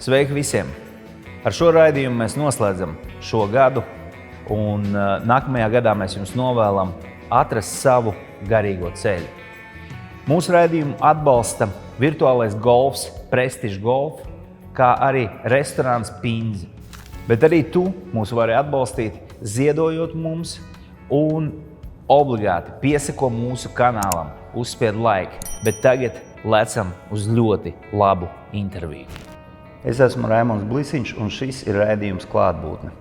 Sveiki visiem! Ar šo raidījumu mēs noslēdzam šo gadu, un nākamajā gadā mēs jums novēlam atrast savu garīgo ceļu. Mūsu raidījumu atbalsta virtuālais golfs Prestige Golf, kā arī restorāns Pinze. Bet arī tu mūs vari atbalstīt, ziedojot mums un obligāti piesako mūsu kanālam, uzspied like, bet tagad lecam uz ļoti labu interviju. Es esmu Raimonds Blisiņš, un šis ir raidījums Klātbūtne.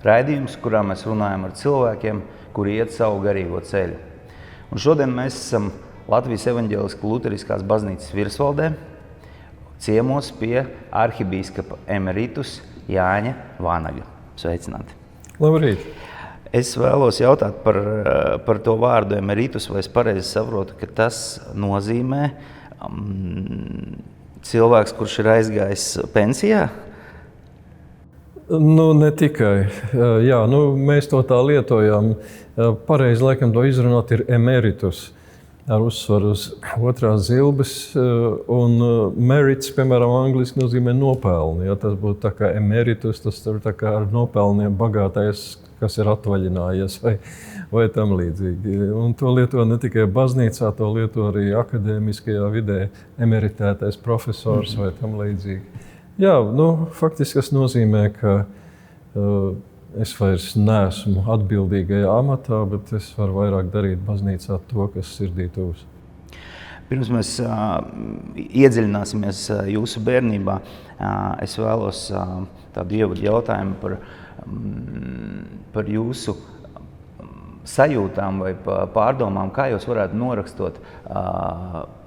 Raidījums, kurā mēs runājam ar cilvēkiem, kuri iet savu garīgo ceļu. Un šodien mēs esam Latvijas Evaņģēliskās Luteriskās baznīcas virsvaldē, ciemos pie arhibīskapa emeritus Jāņa Vanaga. Sveicināti! Labrīt! Es vēlos jautāt par to vārdu emeritus, vai es pareizi saprotu, ka tas nozīmē cilvēks, kurš ir aizgājis pensijā? Ne tikai. Jā, mēs to tā lietojam. Pareizi laikam to izrunāt ir emeritus, ar uzsvaru uz otrās zilbes. Un merits, piemēram, angliski nozīmē nopelni. Ja tas būtu tā kā emeritus, tas tur tā kā ar nopelniem bagātais, kas ir atvaļinājies vai tam līdzīgi. Un to lieto ne tikai baznīcā, to lieto arī akadēmiskajā vidē emeritētais profesors vai tam līdzīgi. Jā, faktiski tas nozīmē, ka es vairs neesmu atbildīgajā amatā, bet es varu vairāk darīt baznīcā to, kas sirdī tuvs. Pirms mēs iedziļināsimies jūsu bērnībā, es vēlos tādu ievadu jautājumu par jūsu sajūtām vai pārdomām, kā jūs varētu norakstot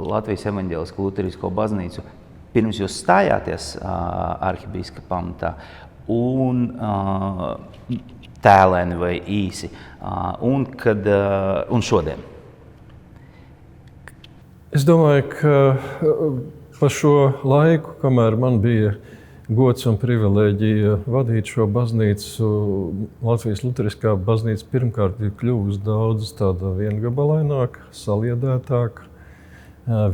Latvijas Evaņģēlisko Luterisko baznīcu, pirms jūs stājāties arhibīskapa amatā, un tēlēni vai īsi, un šodien? Es domāju, ka pa šo laiku, kamēr man bija gods un privilēģija vadīt šo baznīcu, Latvijas Luteriskā baznīca pirmkārt ir kļuvusi daudz tāda viengabalaināka, saliedētāka,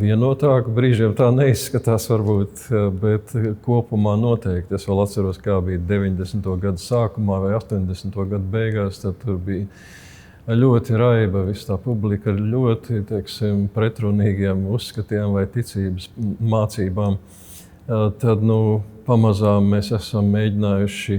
vienotāka. Brīžiem tā neizskatās varbūt, bet kopumā noteikti. Es vēl atceros, kā bija 90. gadu sākumā vai 80. gadu beigās, tad tur bija ļoti raiba, viss tā publika ar ļoti, pretrunīgiem uzskatiem vai ticības mācībām. Tad, pamazām mēs esam mēģinājuši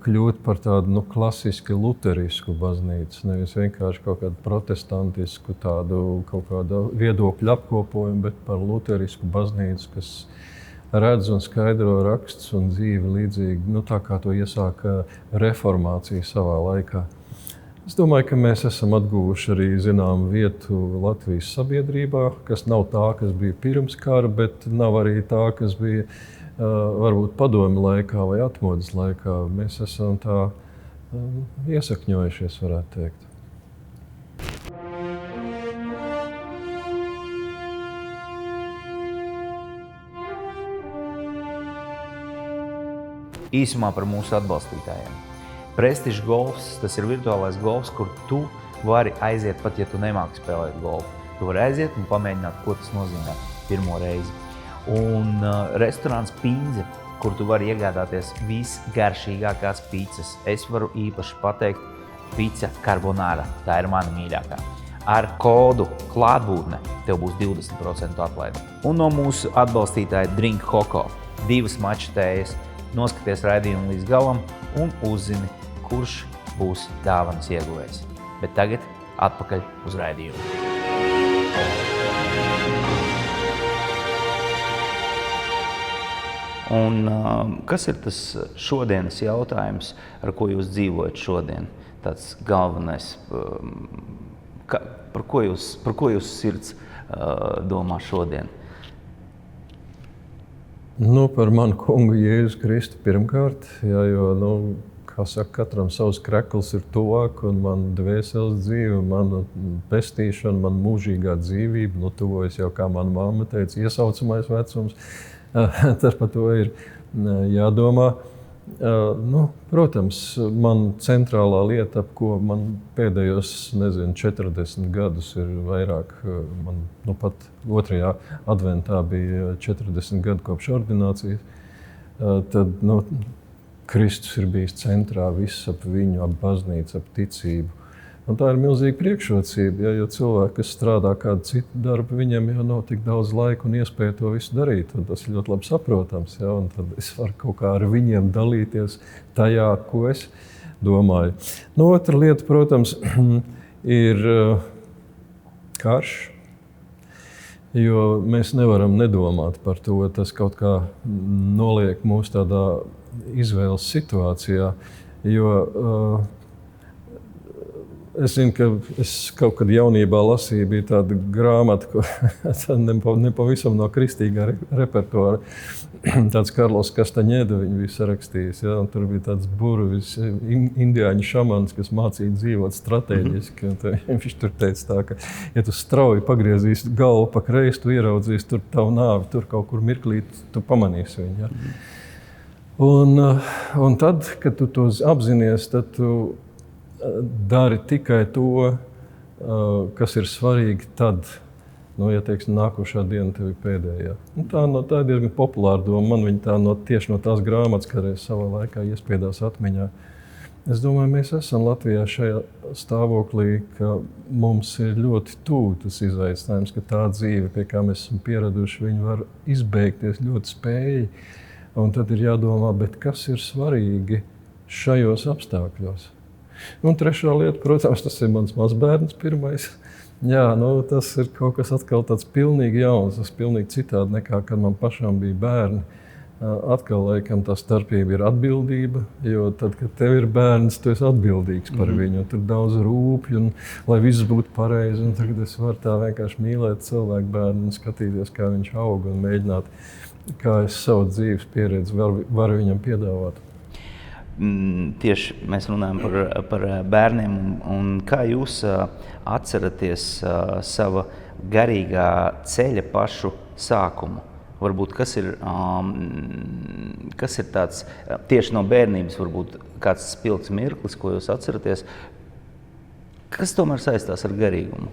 kļūt par tādu, klasiski luterisku baznīcu, nevis vienkārši kaut kādu protestantisku tādu kaut kādu viedokļu apkopojumu, bet par luterisku baznīcu, kas redz un skaidro rakstus un dzīvi līdzīgi, tā kā to iesāka reformācija savā laikā. Es domāju, ka mēs esam atguvuši arī zināmu vietu Latvijas sabiedrībā, kas nav tā, kas bija pirms kara, bet nav arī tā, kas bija varbūt padomju laikā vai atmodas laikā. Mēs esam tā iesakņojušies, varētu teikt. Īsumā par mūsu atbalstītājiem. Prestige Golfs, tas ir virtuālais golfs, kur tu vari aiziet, pat ja tu nemāki spēlēt golfu. Tu vari aiziet un pamēģināt, ko tas nozīmē pirmo reizi. Un restorāns Pinze, kur tu vari iegādāties visgaršīgākās pīcas. Es varu īpaši pateikt pizza carbonara, tā ir mana mīļākā. Ar kodu Klātbūtne tev būs 20% atlaide. Un no mūsu atbalstītāja Drink Hoko 2 mačetējas. Noskaties raidījumu līdz galam un uzzini, kurš būs dāvanas ieguvējs. Bet tagad atpakaļ uz raidījumu. Un kas ir tas šodienas jautājums, ar ko jūs dzīvojat šodien? Tāds galvenais, par ko jūs sirds domā šodien? Par manu kungu Jēzu Kristu pirmkārt, jo, kā saka, katram savs krekls ir tuvāk, un man dvēseles dzīve, mana pestīšana, man mūžīgā dzīvība, tuvojas jau, kā mana mamma teica, iesaucamais vecums. Tas par to ir jādomā. Protams, man centrālā lieta, ap ko man pēdējos, 40 gadus ir vairāk, man pat 2. adventā bija 40 gadu kopš ordinācijas. tad Kristus ir bijis centrā, viss ap viņu, ap baznīcu, ap ticību. Un tā ir milzīga priekšrocība, jo cilvēki, kas strādā kādu citu darbu, viņiem jau nav tik daudz laika un iespēja to visu darīt. Un tas ir ļoti labi saprotams, ja? Un tad es varu kaut kā ar viņiem dalīties tajā, ko es domāju. Otra lieta, protams, ir karš, jo mēs nevaram nedomāt par to. Tas kaut kā noliek mūs tādā izvēles situācijā, jo es zinu, ka es kaut kad jaunībā lasīju, bija tāda grāmata, ko nepavisam no kristīgā repertuāra. Tāds Karlos Kastaņeda viņu bija sarakstījis. Ja? Tur bija tāds burvis indiāņu šamans, kas mācīja dzīvot stratēģiski. Viņš tur teica tā, ka ja tu strauji pagriezīs galvu pa kreisi, tu ieraudzīs tur tavu nāvi, tur kaut kur mirklīt, tu pamanīsi viņu. Ja? Un tad, kad tu to apzinies, tad tu dari tikai to, kas ir svarīgi tad, ja teiksim, nākošā diena tev ir pēdējā. Tā ir diezgan populāra doma. Man viņa tā tieši no tās grāmatas, kādreiz savā laikā iespiedās atmiņā. Es domāju, mēs esam Latvijā šajā stāvoklī, ka mums ir ļoti tuvu tas izaicinājums, ka tā dzīve, pie kā mēs esam pieraduši, viņa var izbeigties ļoti spēji. Un tad ir jādomā, bet kas ir svarīgi šajos apstākļos? Un trešā lieta, protams, tas ir mans mazbērns pirmais. Jā, tas ir kaut kas atkal tāds pilnīgi jauns, tas pilnīgi citādi nekā, kad man pašam bija bērni. Atkal, laikam, tā starpība ir atbildība, jo tad, kad tev ir bērns, tu esi atbildīgs par viņu. Tur daudz rūpju, un lai viss būtu pareizi. Un tagad es varu tā vienkārši mīlēt cilvēku bērnu un skatīties, kā viņš aug un mēģināt, kā es savu dzīves pieredzi varu viņam piedāvāt. Tieši mēs runājam par bērniem, un kā jūs atceraties sava garīgā ceļa pašu sākumu? Varbūt kas ir tāds tieši no bērnības, varbūt kāds spilgts mirklis, ko jūs atceraties, kas tomēr saistās ar garīgumu?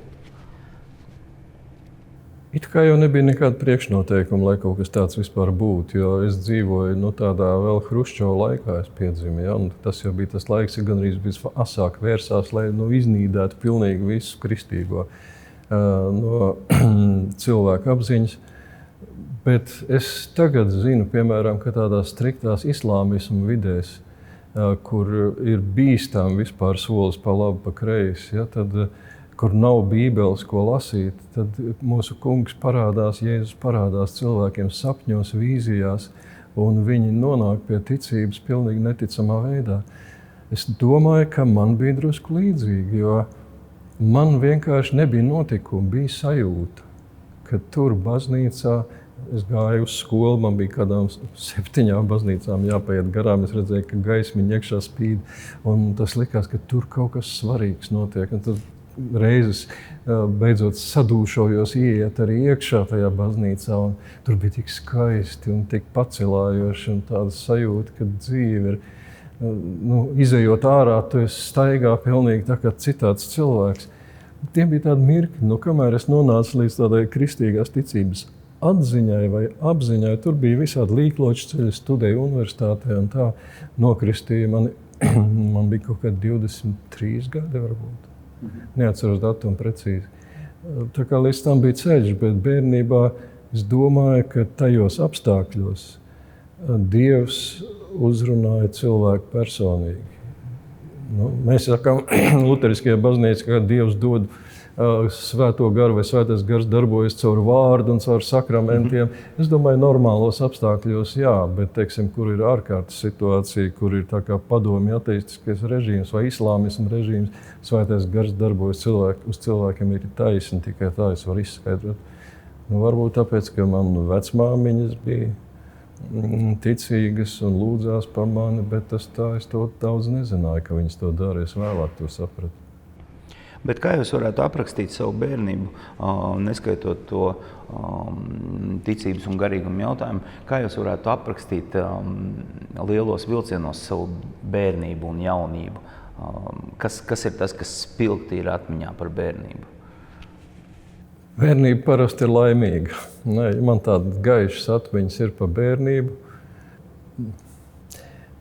It kā jau nebija nekāda priekšnoteikuma, lai kaut kas tāds vispār būtu, jo es dzīvoju tādā vēl Hruščova laikā, es piedzimu, ja, un tas jau bija tas laiks, ja gandrīz asāk vērsās, lai iznīdētu pilnīgi visu kristīgo no cilvēku apziņas. Bet es tagad zinu, piemēram, ka tādās striktās islāmismu vidēs, kur ir bīstami vispār solis pa labi, pa kreisi, ja, tad kur nav bībeles, ko lasīt, tad mūsu kungs parādās, Jēzus parādās cilvēkiem sapņos, vīzijās, un viņi nonāk pie ticības pilnīgi neticamā veidā. Es domāju, ka man bija drusku līdzīgi, jo man vienkārši nebija notikumi, bija sajūta, ka tur baznīcā es gāju uz skolu, man bija kādām 7 baznīcām jāpaiet garām, es redzēju, ka gaismiņa iekšā spīd, un tas likās, ka tur kaut kas svarīgs notiek. Un tad reizes beidzot sadūšojos ieiet arī iekšā tajā baznīcā, un tur bija tik skaisti un tik pacilājoši, un tāda sajūta, ka dzīve ir, izejot ārā, tu esi staigā pilnīgi tā kā citāds cilvēks. Tie bija tādi mirkļi, kamēr es nonācu līdz tādai kristīgās ticības atziņai vai apziņai, tur bija visādi līkloči ceļi, studēju universitātē, un tā nokristīja mani, man bija kaut kādi 23 gadi varbūt. Neatceros datumu precīzi. Tā kā līdz tam bija ceļš, bet bērnībā es domāju, ka tajos apstākļos Dievs uzrunāja cilvēku personīgi. Mēs sakām luteriskajā baznīcā, ka Dievs dod svēto garu vai svētais gars darbojas caur vārdu un caur sakramentiem. Es domāju, normālos apstākļos jā, bet, teiksim, kur ir ārkārtas situācija, kur ir tā kā padomju ateistiskais režīms vai islāmismu režīms, svētais gars darbojas uz cilvēkiem ir taisni, tikai tā es varu izskaidrot. Varbūt tāpēc, ka man vecmāmiņas bija ticīgas un lūdzās par mani, bet es to daudz nezināju, ka viņas to dara, es vēlāk to sapratu. Bet kā jūs varētu aprakstīt savu bērnību, neskaitot to ticības un garīguma jautājumu, kā jūs varētu aprakstīt lielos vilcienos savu bērnību un jaunību? Kas ir tas, kas spilgti ir atmiņā par bērnību? Bērnība parasti ir laimīga. Man tādas gaišas atmiņas ir par bērnību.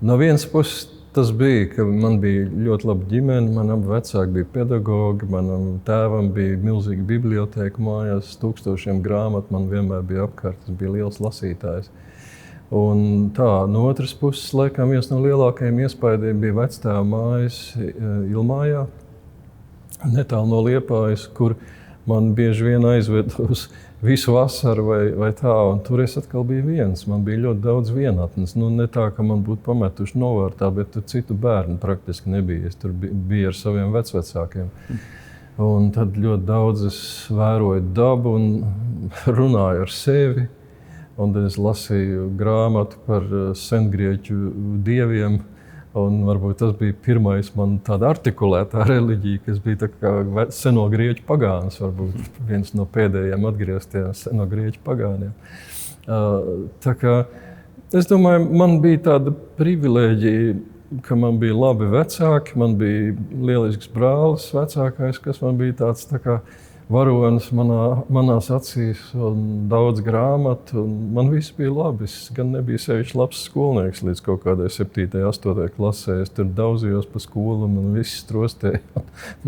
no vienas puses tas bija, ka man bija ļoti laba ģimene, man abi vecāki bija pedagogi, manam tēvam bija milzīga bibliotēka mājās, tūkstošiem grāmatu, man vienmēr bija apkārt, tas bija liels lasītājs. Un tā, no otras puses, laikam, viens no lielākajiem iespaidiem bija vectēva mājas Ilmājā, netālu no Liepājas, kur man bieži vien aizved uz visu vasaru vai tā, un tur es atkal biju viens. Man bija ļoti daudz vienatnes. Nu, ne tā, ka man būtu pametuši novārtā, bet tur citu bērnu praktiski nebija. Es tur biju ar saviem vecvecākiem. Un tad ļoti daudz es vēroju dabu un runāju ar sevi. Un tad es lasīju grāmatu par sengrieķu dieviem. Un varbūt tas bija pirmais man tāda artikulētā reliģija, kas bija tā kā seno grieķu pagāns, varbūt viens no pēdējiem atgrieztiem seno grieķu pagāniem. Tā kā es domāju, man bija tāda privilēģija, ka man bija labi vecāki, man bija lielisks brālis vecākais, kas man bija tāds tā kā varonis manās acīs un daudz grāmatu. Man viss bija labi. Es gan nebija sevišķi labs skolnieks līdz kaut kādai 7. 8. klasē. Es tur daudzījos pa skolu un man viss trostēja.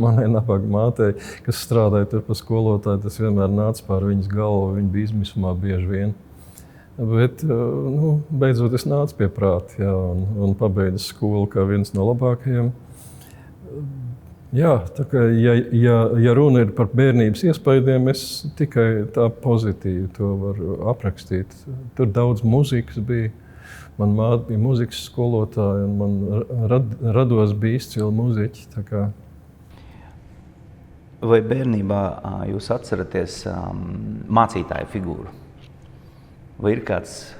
Manai nabaga mātei, kas strādāja tur pa skolotāju, tas vienmēr nāca pār viņas galvu. Viņa bija izmisumā bieži vien. Bet beidzot es nācu pie prāta, jā, un pabeidzu skolu kā viens no labākajiem. Jā, tā kā, ja runa ir par bērnības iespaidiem, es tikai tā pozitīvi to varu aprakstīt. Tur daudz muzikas bija. Man māte bija muzikas skolotāja, un man rados bija izcili muziķi. Tā kā. Vai bērnībā jūs atceraties mācītāju figūru? Vai ir kāds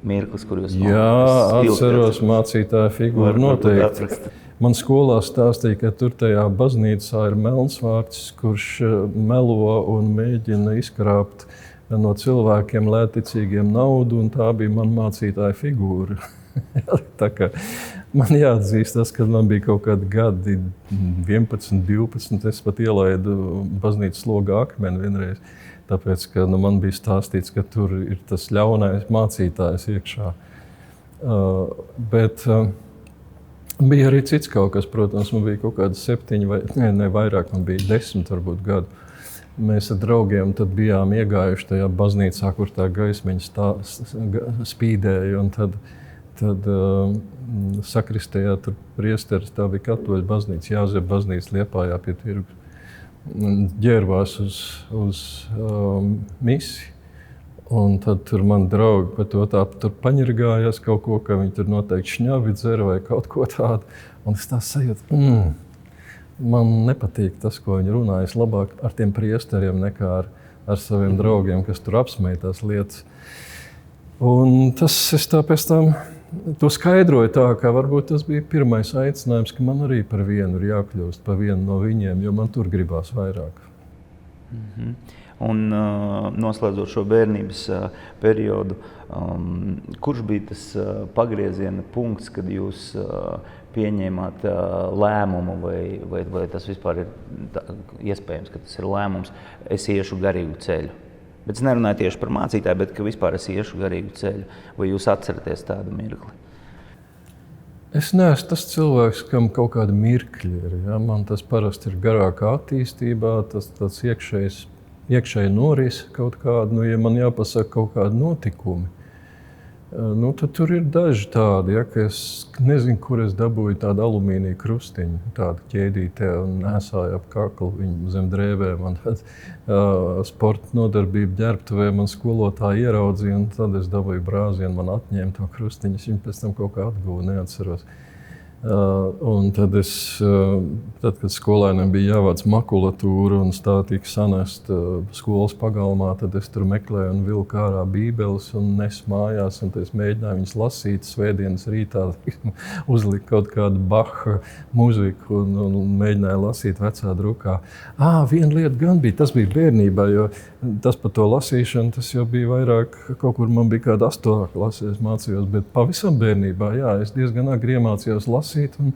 mirklis, kur jūs atceros mācītāju figūru noteikti. Man skolā stāstīja, ka tur tajā baznīcā ir melnsvārds, kurš melo un mēģina izkrāpt no cilvēkiem lētticīgiem naudu, un tā bija man mācītāja figūra. Tā kā man jāatzīst tas, kad man bija kaut kādi gadi, 11, 12, es pat ielaidu baznīcas logā akmeni vienreiz, tāpēc, ka man bija stāstīts, ka tur ir tas ļaunais mācītājs iekšā. Bet bija arī cits kaut kas, protams, man bija kaut kādi 7 vai ne vairāk, man bija 10 varbūt gadu. Mēs ar draugiem tad bijām iegājuši tajā baznīcā, kur tā gaismiņa spīdēja, un tad sakristējā tur priesteris, tā bija katoļu baznīca, Jāzepa baznīca Liepājā pie tirgus, ģērbās uz misi. Un tad tur man draugi par to tā tur paņirgājās kaut ko, ka viņi tur noteikti šņavi dzer vai kaut ko tādu. Un es tā sajūtu, man nepatīk tas, ko viņi runā. Es labāk ar tiem priesteriem nekā ar saviem draugiem, kas tur apsmēja tās lietas. Un tas es tā pēc tam to skaidroju tā, ka varbūt tas bija pirmais aicinājums, ka man arī par vienu ir jākļūst, par vienu no viņiem, jo man tur gribās vairāk. Un noslēdzot šo bērnības periodu, kurš bija tas pagrieziena punkts, kad jūs pieņēmāt lēmumu, vai tas vispār ir iespējams, ka tas ir lēmums, es iešu garīgu ceļu? Bet es nerunāju tieši par mācītāju, bet ka vispār es iešu garīgu ceļu. Vai jūs atceraties tādu mirkli? Es neesmu tas cilvēks, kam kaut kāda mirkļi ir. Ja? Man tas parasti ir garākā attīstībā, tas tāds iekšēji norise kaut kādu, ja man jāpasaka kaut kādi notikumi, tad tur ir daži tādi, ja, ka es nezinu, kur es dabūju tādu alumīnija krustiņu, tādu ķēdītē un nesāju ap kaklu viņu zem drēbēm. Un tad sporta nodarbību ģērbtuvē man skolotāji ieraudzīja, un tad es dabūju brāzienu, man atņēma to krustiņu, es viņu pēc tam kaut kā atguvu, neatceros. Un tad kad skolēniem bija jāvāc makulatūra un tā tika sanest skolas pagalmā, tad es tur meklēju un vilku ārā bībeles un nesu mājās, un es mēģināju viņas lasīt svētdienas rītā, uzliku kaut kādu Baha muziku un mēģināju lasīt vecā drukā. Viena lieta gan bija, tas bija bērnībā, jo tas par to lasīšanu, tas jau bija vairāk, kaut kur man bija kāda 8. klasē, es mācījos, bet pavisam bērnībā, jā, es diezgan agri iemācījos lasīt. lasīt. Un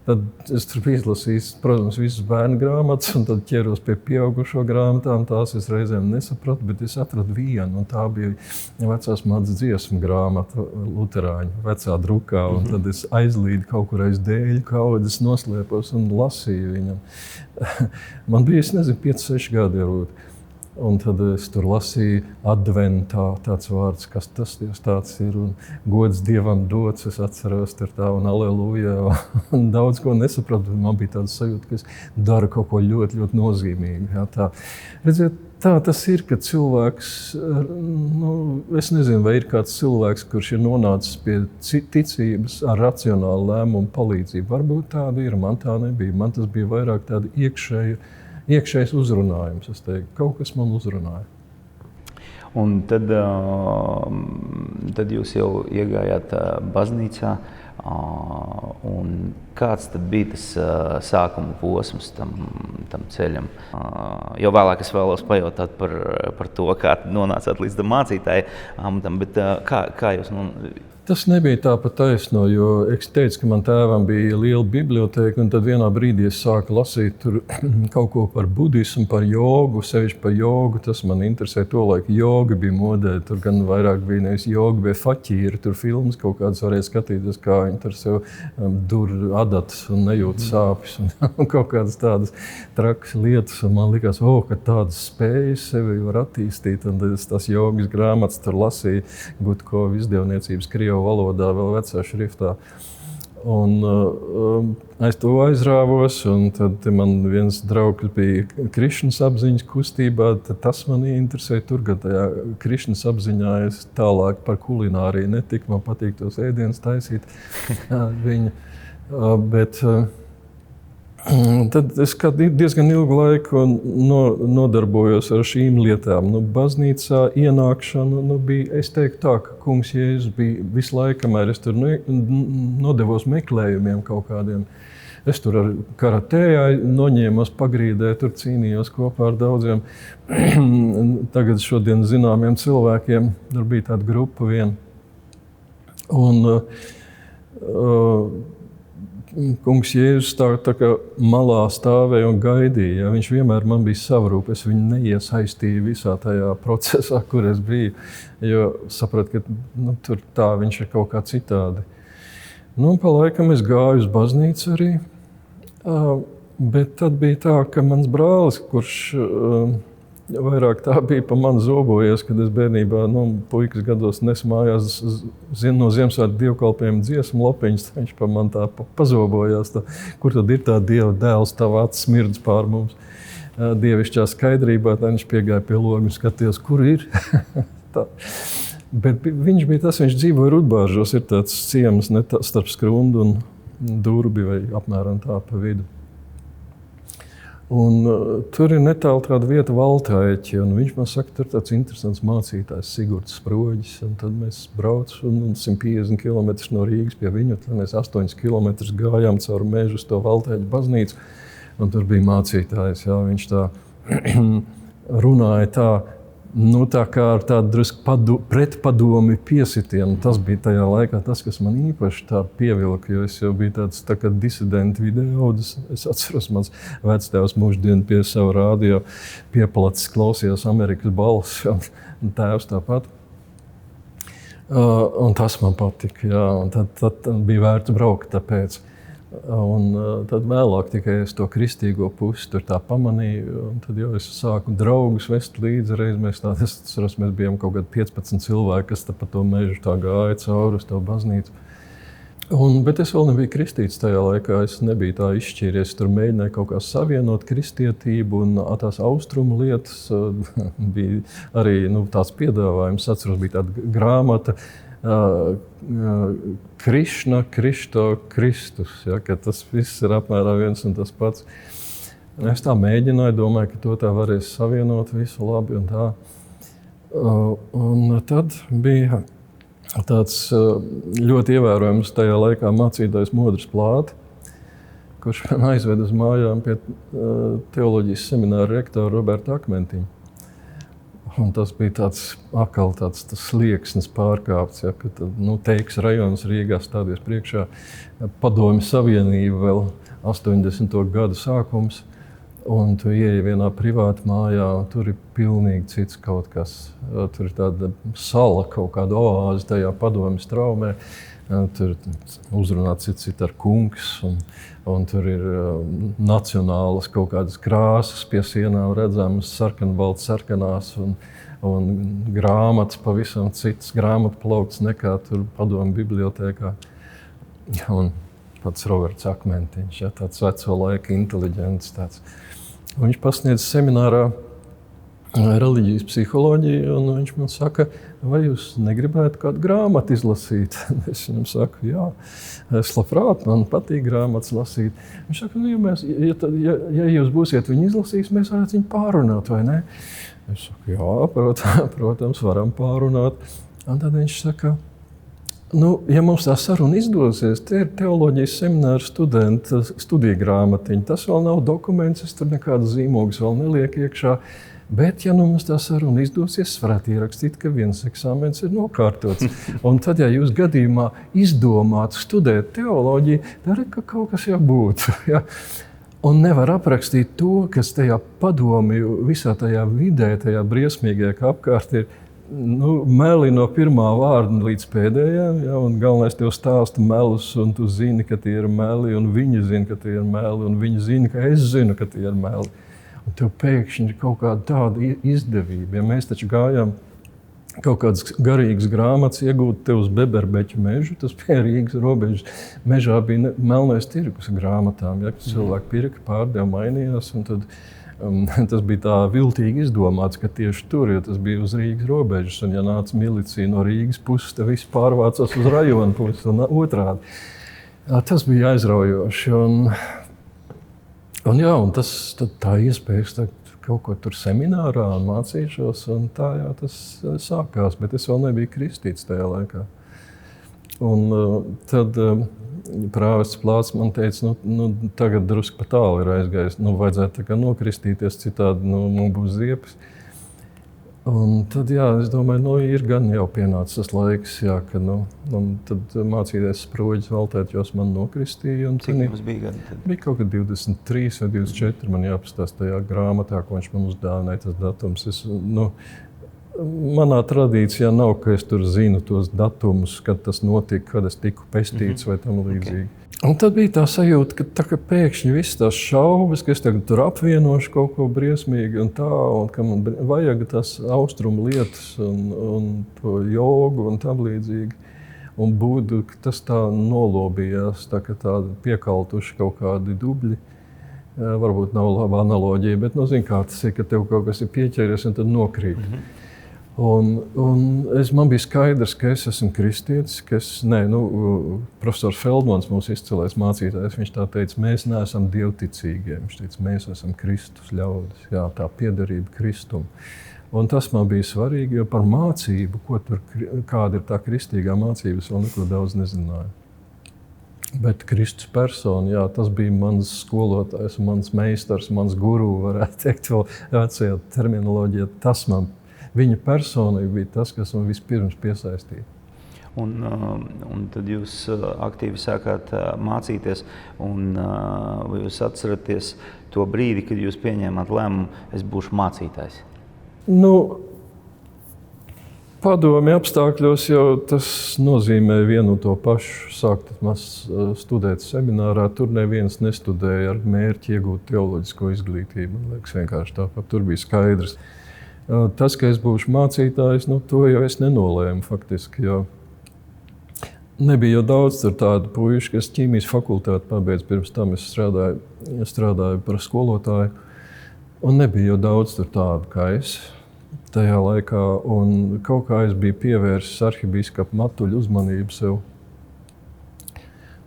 tad es tur biju izlasījis, protams, visas bērnu grāmatas, un tad ķeros pie pieaugušo grāmatām. Tās es reizēm nesapratu, bet es atradu vienu, un tā bija vecās mātes dziesmu grāmata luterāņu vecā drukā. Un tad es aizlīdu kaut kur aiz dēļu kaudzes, noslēpos un lasīju viņam. Man bija, es nezinu, 5-6 gadi varbūt. Un tad es tur lasīju adventā tāds vārds, kas tas tāds ir, un gods Dievam dots, es atceros tur tā, un aleluja, un daudz ko nesapratu. Man bija tāda sajūta, ka es daru kaut ko ļoti, ļoti nozīmīgu. Jā, tā. Redziet, tā tas ir, ka cilvēks, es nezinu, vai ir kāds cilvēks, kurš ir nonācis pie ticības ar racionālu lēmumu palīdzību. Varbūt tāda ir, man tā nebija. Man tas bija vairāk tāda iekšējs uzrunājums, es teiktu. Kaut kas man uzrunāja. Un tad jūs jau iegājāt baznīcā. Un kāds tad bija tas sākuma posms tam ceļam? Jo vēlāk es vēlos pajautāt par to, kā nonācāt līdz mācītāja amatam, bet kā jūs Tas nebija tā pa taisno, jo es teicu, ka man tēvam bija liela biblioteka, un tad vienā brīdī es sāku lasīt tur kaut ko par budismu, par jogu, sevišķi par jogu. Tas man interesē to laiku. Joga bija modē, tur gan vairāk bija nevis joga, bet faķīri. Tur filmas kaut kādas varēja skatīties, kā viņi tur sev dur adatas un nejūt sāpes un kaut kādas tādas trakas lietas. Un man likās, ka tādas spējas sevi var attīstīt, un tas jogas grāmatas tur lasīja Gutkovu izdevniecības krievu valodā, vēl vecā šriftā. Un es to aizrāvos, un tad man viens draugs bija Krišnas apziņas kustībā, tad tas man interesēja tur, gan tajā Krišnas apziņā es tālāk par kulināriju netiku, man patīk tos ēdienus taisīt viņa. Bet tad es diezgan ilgu laiku nodarbojos ar šīm lietām. Baznīcā ienākšana bija, es teiktu tā, ka kungs Jēzus bija visu laiku, kamēr es tur nodevos meklējumiem kaut kādiem. Es tur ar karatē noņēmos pagrīdē, tur cīnījos kopā ar daudziem tagad šodien zināmiem cilvēkiem. Tur bija tāda grupa viena. Un kungs Jēzus tā kā malā stāvēja un gaidīja. Ja? Viņš vienmēr man bija savrūp, es viņu neiesaistīju visā tajā procesā, kur es biju, jo sapratu, ka tur tā viņš ir kaut kā citādi. Pa laikam es gāju uz baznīcu arī, bet tad bija tā, ka mans brālis, kurš vairāk tā bija pa mani zobojies, kad es bērnībā, puikas gados nesu mājās no Ziemassvētku dievkalpojuma dziesmu lapiņas, viņš pa mani tā pazobojās. Kur tad ir tā Dieva dēls, tava acis smirdz pār mums? Dievišķā skaidrībā, tā viņš piegāja pie loga un skatījās, kur ir. Bet viņš bija tas, viņš dzīvoja Rudbāržos, ir tāds ciems starp Skrundu un Durbi vai apmēram tā pa vidu. Un tur ir netālu tāda vieta Valtāeķi, un viņš man saka, tur tāds interesants mācītājs Sigurds Sproģis, un tad mēs braucam un 150 km no Rīgas pie viņu, tad mēs 8 km gājām caur mežu uz to Valtāeķu baznīcu, un tur bija mācītājs, jā, viņš tā runāja tā kā ar tādu drusku pretpadomi piesitienu. Tas bija tajā laikā tas, kas man īpaši tā pievilka, jo es jau biju tāds tā kā disidenti videoaudis. Es atceros, mans vectēvs mūždien pie savu rādio pieplacis klausījās Amerikas balss, un tēvs tāpat. Un tas man patika, jā, un tad bija vērts braukt tāpēc. Un tad vēlāk tikai es to kristīgo pusi tur tā pamanīju, un tad jau es sāku draugus vest līdzi. Reiz mēs bijām kaut kādi 15 cilvēki, kas pa to mežu tā gāja cauri uz to baznīcu. Bet es vēl nebiju kristīts tajā laikā, es nebiju tā izšķīries. Tur mēģināju kaut kā savienot kristietību un tās austrumu lietas. Bija arī tāds piedāvājums, atceros, bija tāda grāmata, Krišna, Krišto, Kristus, ja, ka tas viss ir apmēram viens un tas pats. Es tā mēģināju, domāju, ka to tā varēs savienot visu labi un tā. Un tad bija tāds ļoti ievērojams tajā laikā mācītājs Modris Plāte, kurš man aizved uz mājām pie teoloģijas semināra rektora Roberta Akmentiņa. Un tas bija tāds slieksnis pārkāpts, ja, kad Teikas rajons Rīgā stādies priekšā. Padomju Savienība vēl 80. gadu sākums, un tu ieeji vienā privāta mājā, un tur ir pilnīgi cits kaut kas. Tur ir tāda sala, kaut kāda oāze tajā padomju straumē. Tur uzrunā cits ar kungs, un tur ir nacionālas kaut kādas krāsas pie sienām redzamas, sarkanbalts, sarkanās, un grāmatas pavisam cits grāmatu plaukts nekā tur padomju bibliotēkā. Un pats Roberts Akmentiņš, ja, tāds veco laika inteliģents. Tāds. Viņš pasniedz seminārā reliģijas psiholoģiju, un viņš man saka, vai jūs negribētu kādu grāmatu izlasīt? Es viņam saku, jā, es labprāt, man patīk grāmatas lasīt. Viņš saka, ja jūs būsiet viņu izlasījis, mēs varētu viņu pārunāt, vai ne? Es saku, jā, protams, varam pārunāt. Un tad viņš saka, ja mums tā saruna izdosies, te ir teoloģijas semināra studenta studija grāmatiņa. Tas vēl nav dokuments, es tur nekādu zīmogus vēl nelieku iekšā. Bet, ja mums tā saruna izdosies, varētu ierakstīt, ka viens eksāmens ir nokārtots. Un tad, ja jūs gadījumā izdomātu studēt teoloģiju, tad ka kaut kas jau būtu. Ja? Un nevar aprakstīt to, kas tajā padomju, visā tajā vidē, tajā briesmīgajā, ka apkārt ir meli no pirmā vārda līdz pēdējām, ja, un galvenais tev stāsta melus, un tu zini, ka tie ir meli, un viņi zina, ka tie ir meli, un viņi zina, ka es zinu, ka tie ir meli. Un tev pēkšņi ir kaut kāda tāda izdevība. Ja mēs taču gājām kaut kādas garīgas grāmatas iegūt te uz Beberbeķu mežu, tas bija Rīgas robežas. Mežā bija melnais tirgus grāmatām, ja, kad cilvēki pirka, pārdeva, mainījās, un tad tas bija tā viltīgi izdomāts, ka tieši tur, jo tas bija uz Rīgas robežas, un ja nāca milicija no Rīgas puses, tad viss pārvācās uz rajonu puses un otrādi. Tas bija aizraujoši, un tā iespējas kaut ko tur seminārā un mācīšos, un tā jā, tas sākās, bet es vēl nebiju kristīts tajā laikā. Un tad prāvests Plāts man teica, tagad drusku pa tālu ir aizgājis, vajadzētu tā kā nokristīties, citādi mums būs ziepes. Un tad, jā, es domāju, ir gan jau pienācis tas laiks, jā, ka, tad mācīties sproģis valtēt, jos man nokristīja. Cik jums bija gadi tad? Bija kaut kad 23 vai 24, man jāpastāst tajā grāmatā, ko viņš man uzdāvināja, tas datums. Manā tradīcijā nav, ka es tur zinu tos datumus, kad tas notika, kad es tiku pestīts vai tam līdzīgi. Okay. Un tad bija tā sajūta, ka pēkšņi viss tās šaubas, ka es tagad tur apvienošu kaut ko briesmīgi un ka man vajag tās austrumu lietas un to jogu un tam līdzīgi. Un būtu, ka tas tā nolobījās, tā piekaltuši kaut kādi dubļi. Varbūt nav laba analoģija, bet zini, kā tas ir, ka tev kaut kas ir pieķēries un tad nokrīt. Man bija skaidrs, ka es esmu kristietis, profesors Feldmans, mūsu izcilais mācītājs, viņš tā teica, mēs neesam dievticīgie, viņš teica, mēs esam Kristus ļaudis, jā, tā piederība Kristum. Un tas man bija svarīgi, jo par mācību, kāda ir tā kristīgā mācība, es vēl neko daudz nezināju. Bet Kristus persona, jā, tas bija mans skolotājs, mans meistars, mans guru, varētu teikt, vēl vecajā terminoloģijā, viņa personība bija tas, kas man vispirms piesaistīja. Un tad jūs aktīvi sākāt mācīties, un vai jūs atceraties to brīdi, kad jūs pieņēmāt lēmumu, es būšu mācītājs? Padomju apstākļos jau tas nozīmē vienu to pašu. Sākt studēt seminārā, tur neviens nestudēja ar mērķi iegūt teoloģisko izglītību. Man liekas, vienkārši tāpat tur bija skaidrs. Tas, ka es būšu mācītājs, to jau es nenolēmu faktiski, jo nebija jau daudz tādu puišu, kas ķīmijas fakultāti pabeidz, pirms tam es strādāju par skolotāju, un nebija jau daudz tādu kā es tajā laikā, un kaut kā es biju pievērsis arhibīskapa Matuļa uzmanību sev,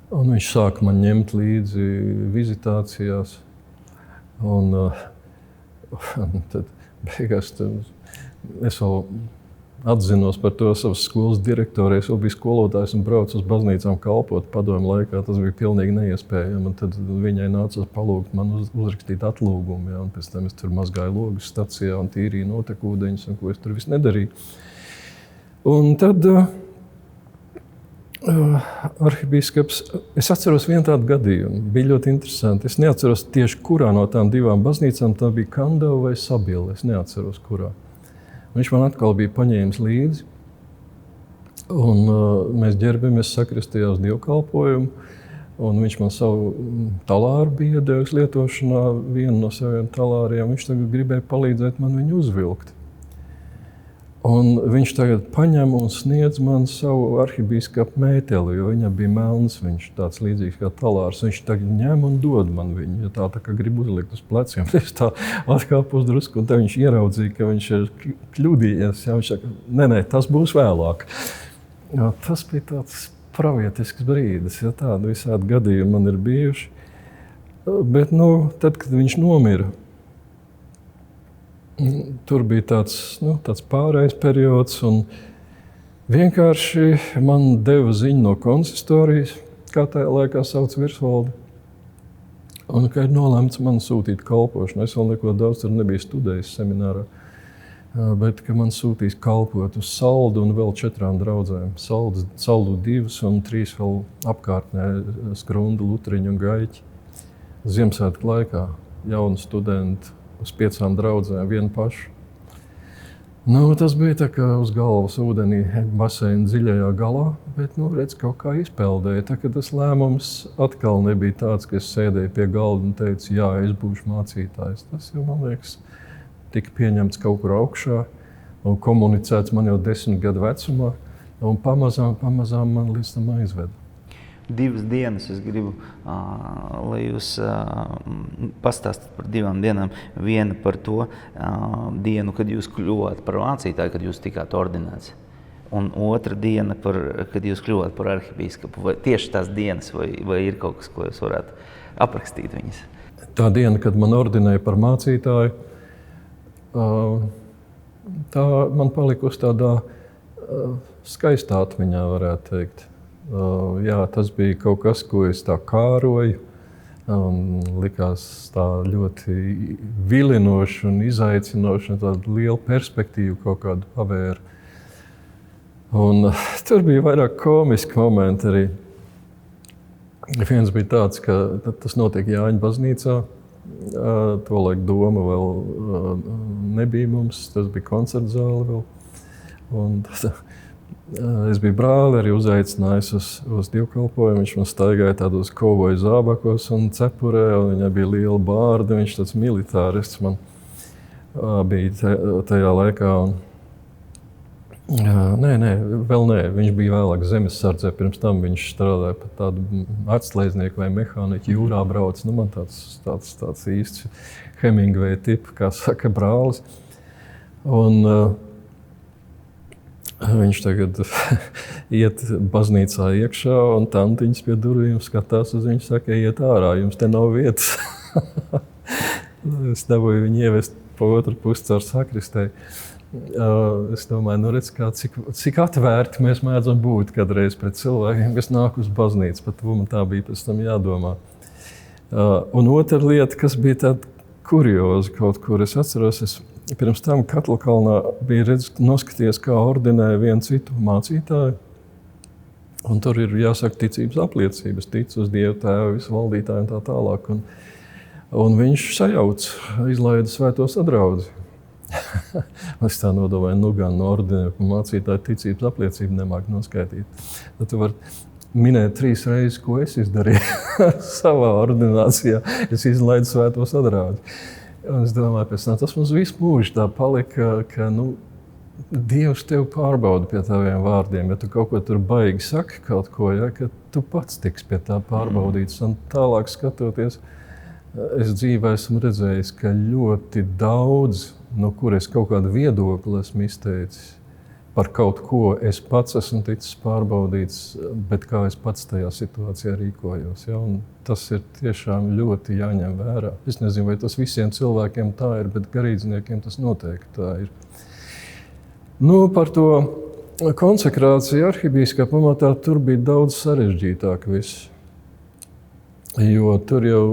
un viņš sāka man ņemt līdzi vizitācijās, un tad beigās es vēl atzinos par to savas skolas direktorē. Es vēl biju skolotājs un braucu uz baznīcām kalpot padomju laikā. Tas bija pilnīgi neiespējami. Un tad viņai nācās palūgt man uzrakstīt atlūgumu. Ja? Un pēc tam es tur mazgāju logus stacijā un tīrīju notekūdeņus, un ko es tur viss nedarīju. Un tad arhibīskaps, es atceros vienu tādu gadījumu. Bija ļoti interesanti. Es neatceros tieši kurā no tām divām baznīcām. Tā bija Kandava vai Sabila. Es neatceros kurā. Viņš man atkal bija paņēmis līdzi, un mēs ģērbamies sakristijā uz dievkalpojumu, un viņš man savu talāru bija devis lietošanā, vienu no saviem talāriem. Viņš tagad gribēja palīdzēt man viņu uzvilkt. Un viņš tagad paņem un sniedz man savu arhibīskapu mēteli, jo viņam bija melns, viņš tāds līdzīgs kā talārs. Viņš tagad ņem un dod man viņu, ja tā kā grib uzlikt uz pleciem. Es tā atkāpos drusku, un tad viņš ieraudzīja, ka viņš ir kļūdījies. Ja, viņš saka, nē, tas būs vēlāk. Ja, tas bija tāds pravietisks brīdis, ja tādi visādi gadījumi man ir bijuši. Bet, tad, kad viņš nomira, tur bija tāds pārējais periods, un vienkārši man deva ziņu no konsistorijas, kā tajā laikā sauc virsvaldi, un ka ir nolemts man sūtīt kalpošanu. Es vēl neko daudz tur nebiju studējis seminārā, bet ka man sūtīs kalpot uz Saldu un vēl 4 draudzēm. Saldu 2 un 3 vēl apkārtnē, Skrunda, Lutriņu un Gaiķi. Ziemassvētku laikā jauni studenti uz 5 draudzēm, vienu pašu. Tas bija tā kā uz galvas ūdenī baseina dziļajā galā, bet, redz, kaut kā izpeldēja. Tā, ka tas lēmums atkal nebija tāds, ka es sēdēju pie galda un teicu, jā, es būšu mācītājs. Tas jau, man liekas, tika pieņemts kaut kur augšā un komunicēts man jau 10 gadu vecumā, un pamazām man līdz tam aizveda. 2 dienas es gribu, lai jūs pastāstat par 2 dienām. Viena par to dienu, kad jūs kļuvāt par mācītāju, kad jūs tikāt ordinēts. Un otra diena, kad jūs kļuvāt par arhibīskapu. Vai tieši tās dienas, vai ir kaut kas, ko jūs varētu aprakstīt viņas? Tā diena, kad man ordinēja par mācītāju, tā man palikusi tādā skaistā atmiņā, varētu teikt. Jā, tas bija kaut kas, ko es tā kāroju, likās tā ļoti vilinoši un izaicinoši, tādu lielu perspektīvu kaut kādu pavēru. Un tur bija vairāk komiski momenti arī. Viens bija tāds, ka tas notiek Jāņa baznīcā, tolaik doma vēl nebija mums, tas bija koncerta zāle vēl. Un es biju brāli arī uzaicinājis uz dievkalpojumu. Viņš man staigāja tādos kauboju zābakos un cepurē, un viņam bija liela bārda. Viņš tāds militārists man bija tajā laikā. Vēl nē. Viņš bija vēlāk zemesardzē. Pirms tam viņš strādāja par tādu atslēdznieku vai mehāniķu, jūrā brauc. Man tāds īsts Hemingway tipa, kā saka, brālis. Un viņš tagad iet baznīcā iekšā, un tantiņas pie durvīm skatās uz viņu, saka, iet ārā, jums te nav vietas. Es dabūju viņu ievest pa otru pusi caur sakristei. Es domāju, redz, cik atvērti mēs mēdzam būt kādreiz pret cilvēkiem, kas nāk uz baznīcu. Pat man tā bija pēc tam jādomā. Un otra lieta, kas bija tāda kurioza kaut kur, es atceros, pirms tam Katlkalnā bija noskaties, kā ordinēja vienu citu mācītāju. Un tur ir jāsaka ticības apliecības, tic uz Dievu Tēvu, visu valdītāju un tā tālāk. Un viņš sajauc, izlaida svēto sadraudzi. Es tā nodomāju, gan no ordinēja, ka mācītāju ticības apliecību nemāk noskaitīt. Tad tu vari minēt 3 reizes, ko es izdarīju savā ordinācijā. Es izlaidu svēto sadraudzi. Un es domāju, pēc tam tas mums visu mūžu tā palika, ka Dievs tevi pārbauda pie taviem vārdiem. Ja tu kaut ko tur baigi saki kaut ko, ja, ka tu pats tiks pie tā pārbaudīts. Un tālāk skatoties, es dzīvē esmu redzējis, ka ļoti daudz, no kur es kaut kādu viedokli esmu izteicis, par kaut ko es pats esmu ticis pārbaudīts, bet kā es pats tajā situācijā rīkojos. Ja? Un tas ir tiešām ļoti jāņem vērā. Es nezinu, vai tas visiem cilvēkiem tā ir, bet garīdzniekiem tas noteikti tā ir. Nu, par to konsekrāciju arhibīskapa pamatā tur bija daudz sarežģītāk viss. Jo tur jau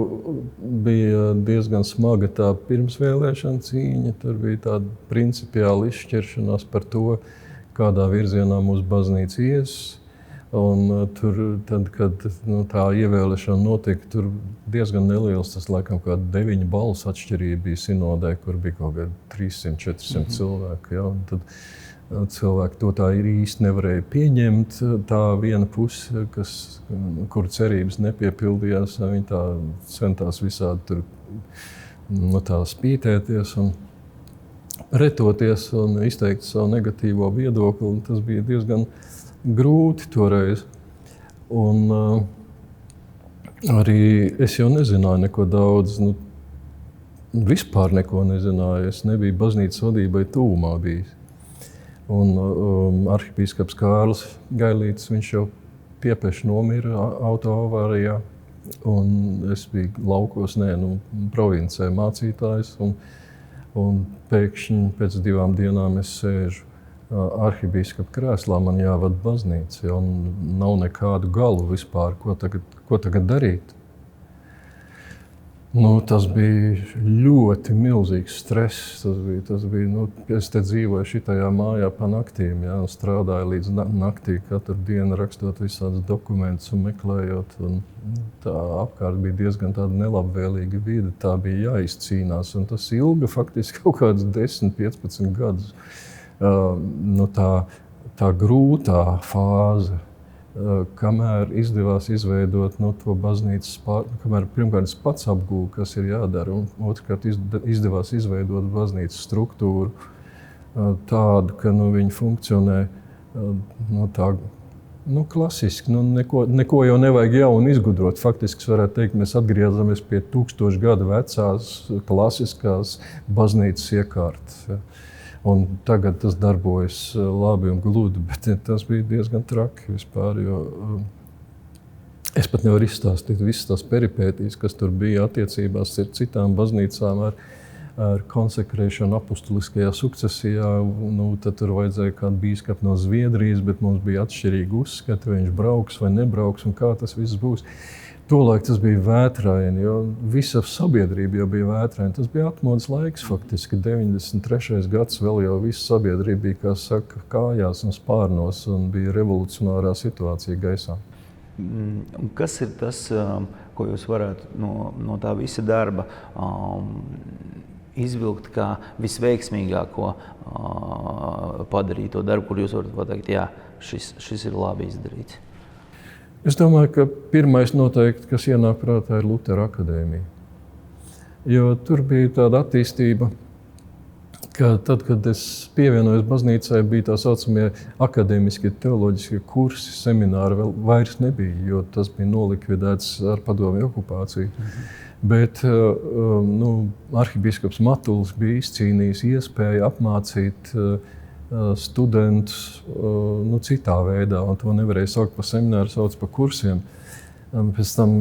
bija diezgan smaga tā pirmsvēlēšana cīņa, tur bija tāda principiāla izšķiršanās par to, kādā virzienā mūsu baznīca ies. Un tur, tad, kad tā ievēlēšana notika, tur diezgan neliels, tas laikam kā 9 balsu atšķirība bija sinodē, kur bija kaut kādi 300-400 cilvēki. Ja? Un tad cilvēki to tā īsti nevarēja pieņemt. Tā viena puse, kur cerības nepiepildījās, viņi tā centās visādi tur tā spītēties un pretoties un izteikt savu negatīvo viedokli. Un tas bija diezgan grūti toreiz. Un arī es jau nezināju neko daudz, vispār neko nezināju. Es nebiju baznīcas vadībai tuvumā bijis. Un arhibīskaps Kārlis Gailītis, viņš jau piepieši nomira autoavārijā. Un es biju laukos, provincē mācītājs. Un pēkšņi pēc 2 dienām es sēžu arhibīskapa krēslā, man jāvada baznīca, jo nav nekādu galu vispār, ko tagad darīt. Tas bija ļoti milzīgs stress. Tas bija es te dzīvoju šitajā mājā pa naktīm, ja, un strādāju līdz naktī, katru dienu rakstot visādus dokumentus un meklējot. Un tā apkārt bija diezgan tāda nelabvēlīga vide, tā bija jāizcīnās, un tas ilga faktiski kaut kādus 10-15 gadus. Tā grūtā fāze, kamēr izdevās izveidot to baznīcas, kamēr pirmkārt es pats apgūvu, kas ir jādara, un otrkārt izdevās izveidot baznīcas struktūru tādu, ka viņi funkcionē tā klasiski. Neko jau nevajag jaunu izgudrot. Faktiski es varētu teikt, mēs atgriezamies pie 1000 gadu vecās klasiskās baznīcas iekārtas. Ja. Un tagad tas darbojas labi un gludi, bet tas bija diezgan traki vispār, jo es pat nevaru izstāstīt visas tās peripētīs, kas tur bija attiecībās ar citām baznīcām, ar konsekrēšanu apustuliskajā sukcesijā. Tad tur vajadzēja kādu bīskapu no Zviedrijas, bet mums bija atšķirīgi uzskati, vai viņš brauks vai nebrauks un kā tas viss būs. Tolaik tas bija vētraini, jo visa sabiedrība jau bija vētraini. Tas bija atmodas laiks faktiski. 93. gads vēl jau visa sabiedrība bija, kā saka, kājās un spārnos, un bija revolucionārā situācija gaisā. Kas ir tas, ko jūs varētu no tā visa darba izvilkt kā visveiksmīgāko padarīto darbu, kur jūs varat pateikt, jā, šis ir labi izdarīts? Es domāju, ka pirmais noteikti, kas ienāk prātā, ir Lutera akadēmija. Jo tur bija tāda attīstība, ka tad, kad es pievienojos baznīcai, bija tā saucamie akadēmiskie teoloģiskie kursi, semināri vairs nebija, jo tas bija nolikvidēts ar padomju okupāciju. Bet arhibīskaps Matuls bija izcīnījis iespēju apmācīt studentus citā veidā, un to nevarēja saukt par semināru, sauc par kursiem. Pēc tam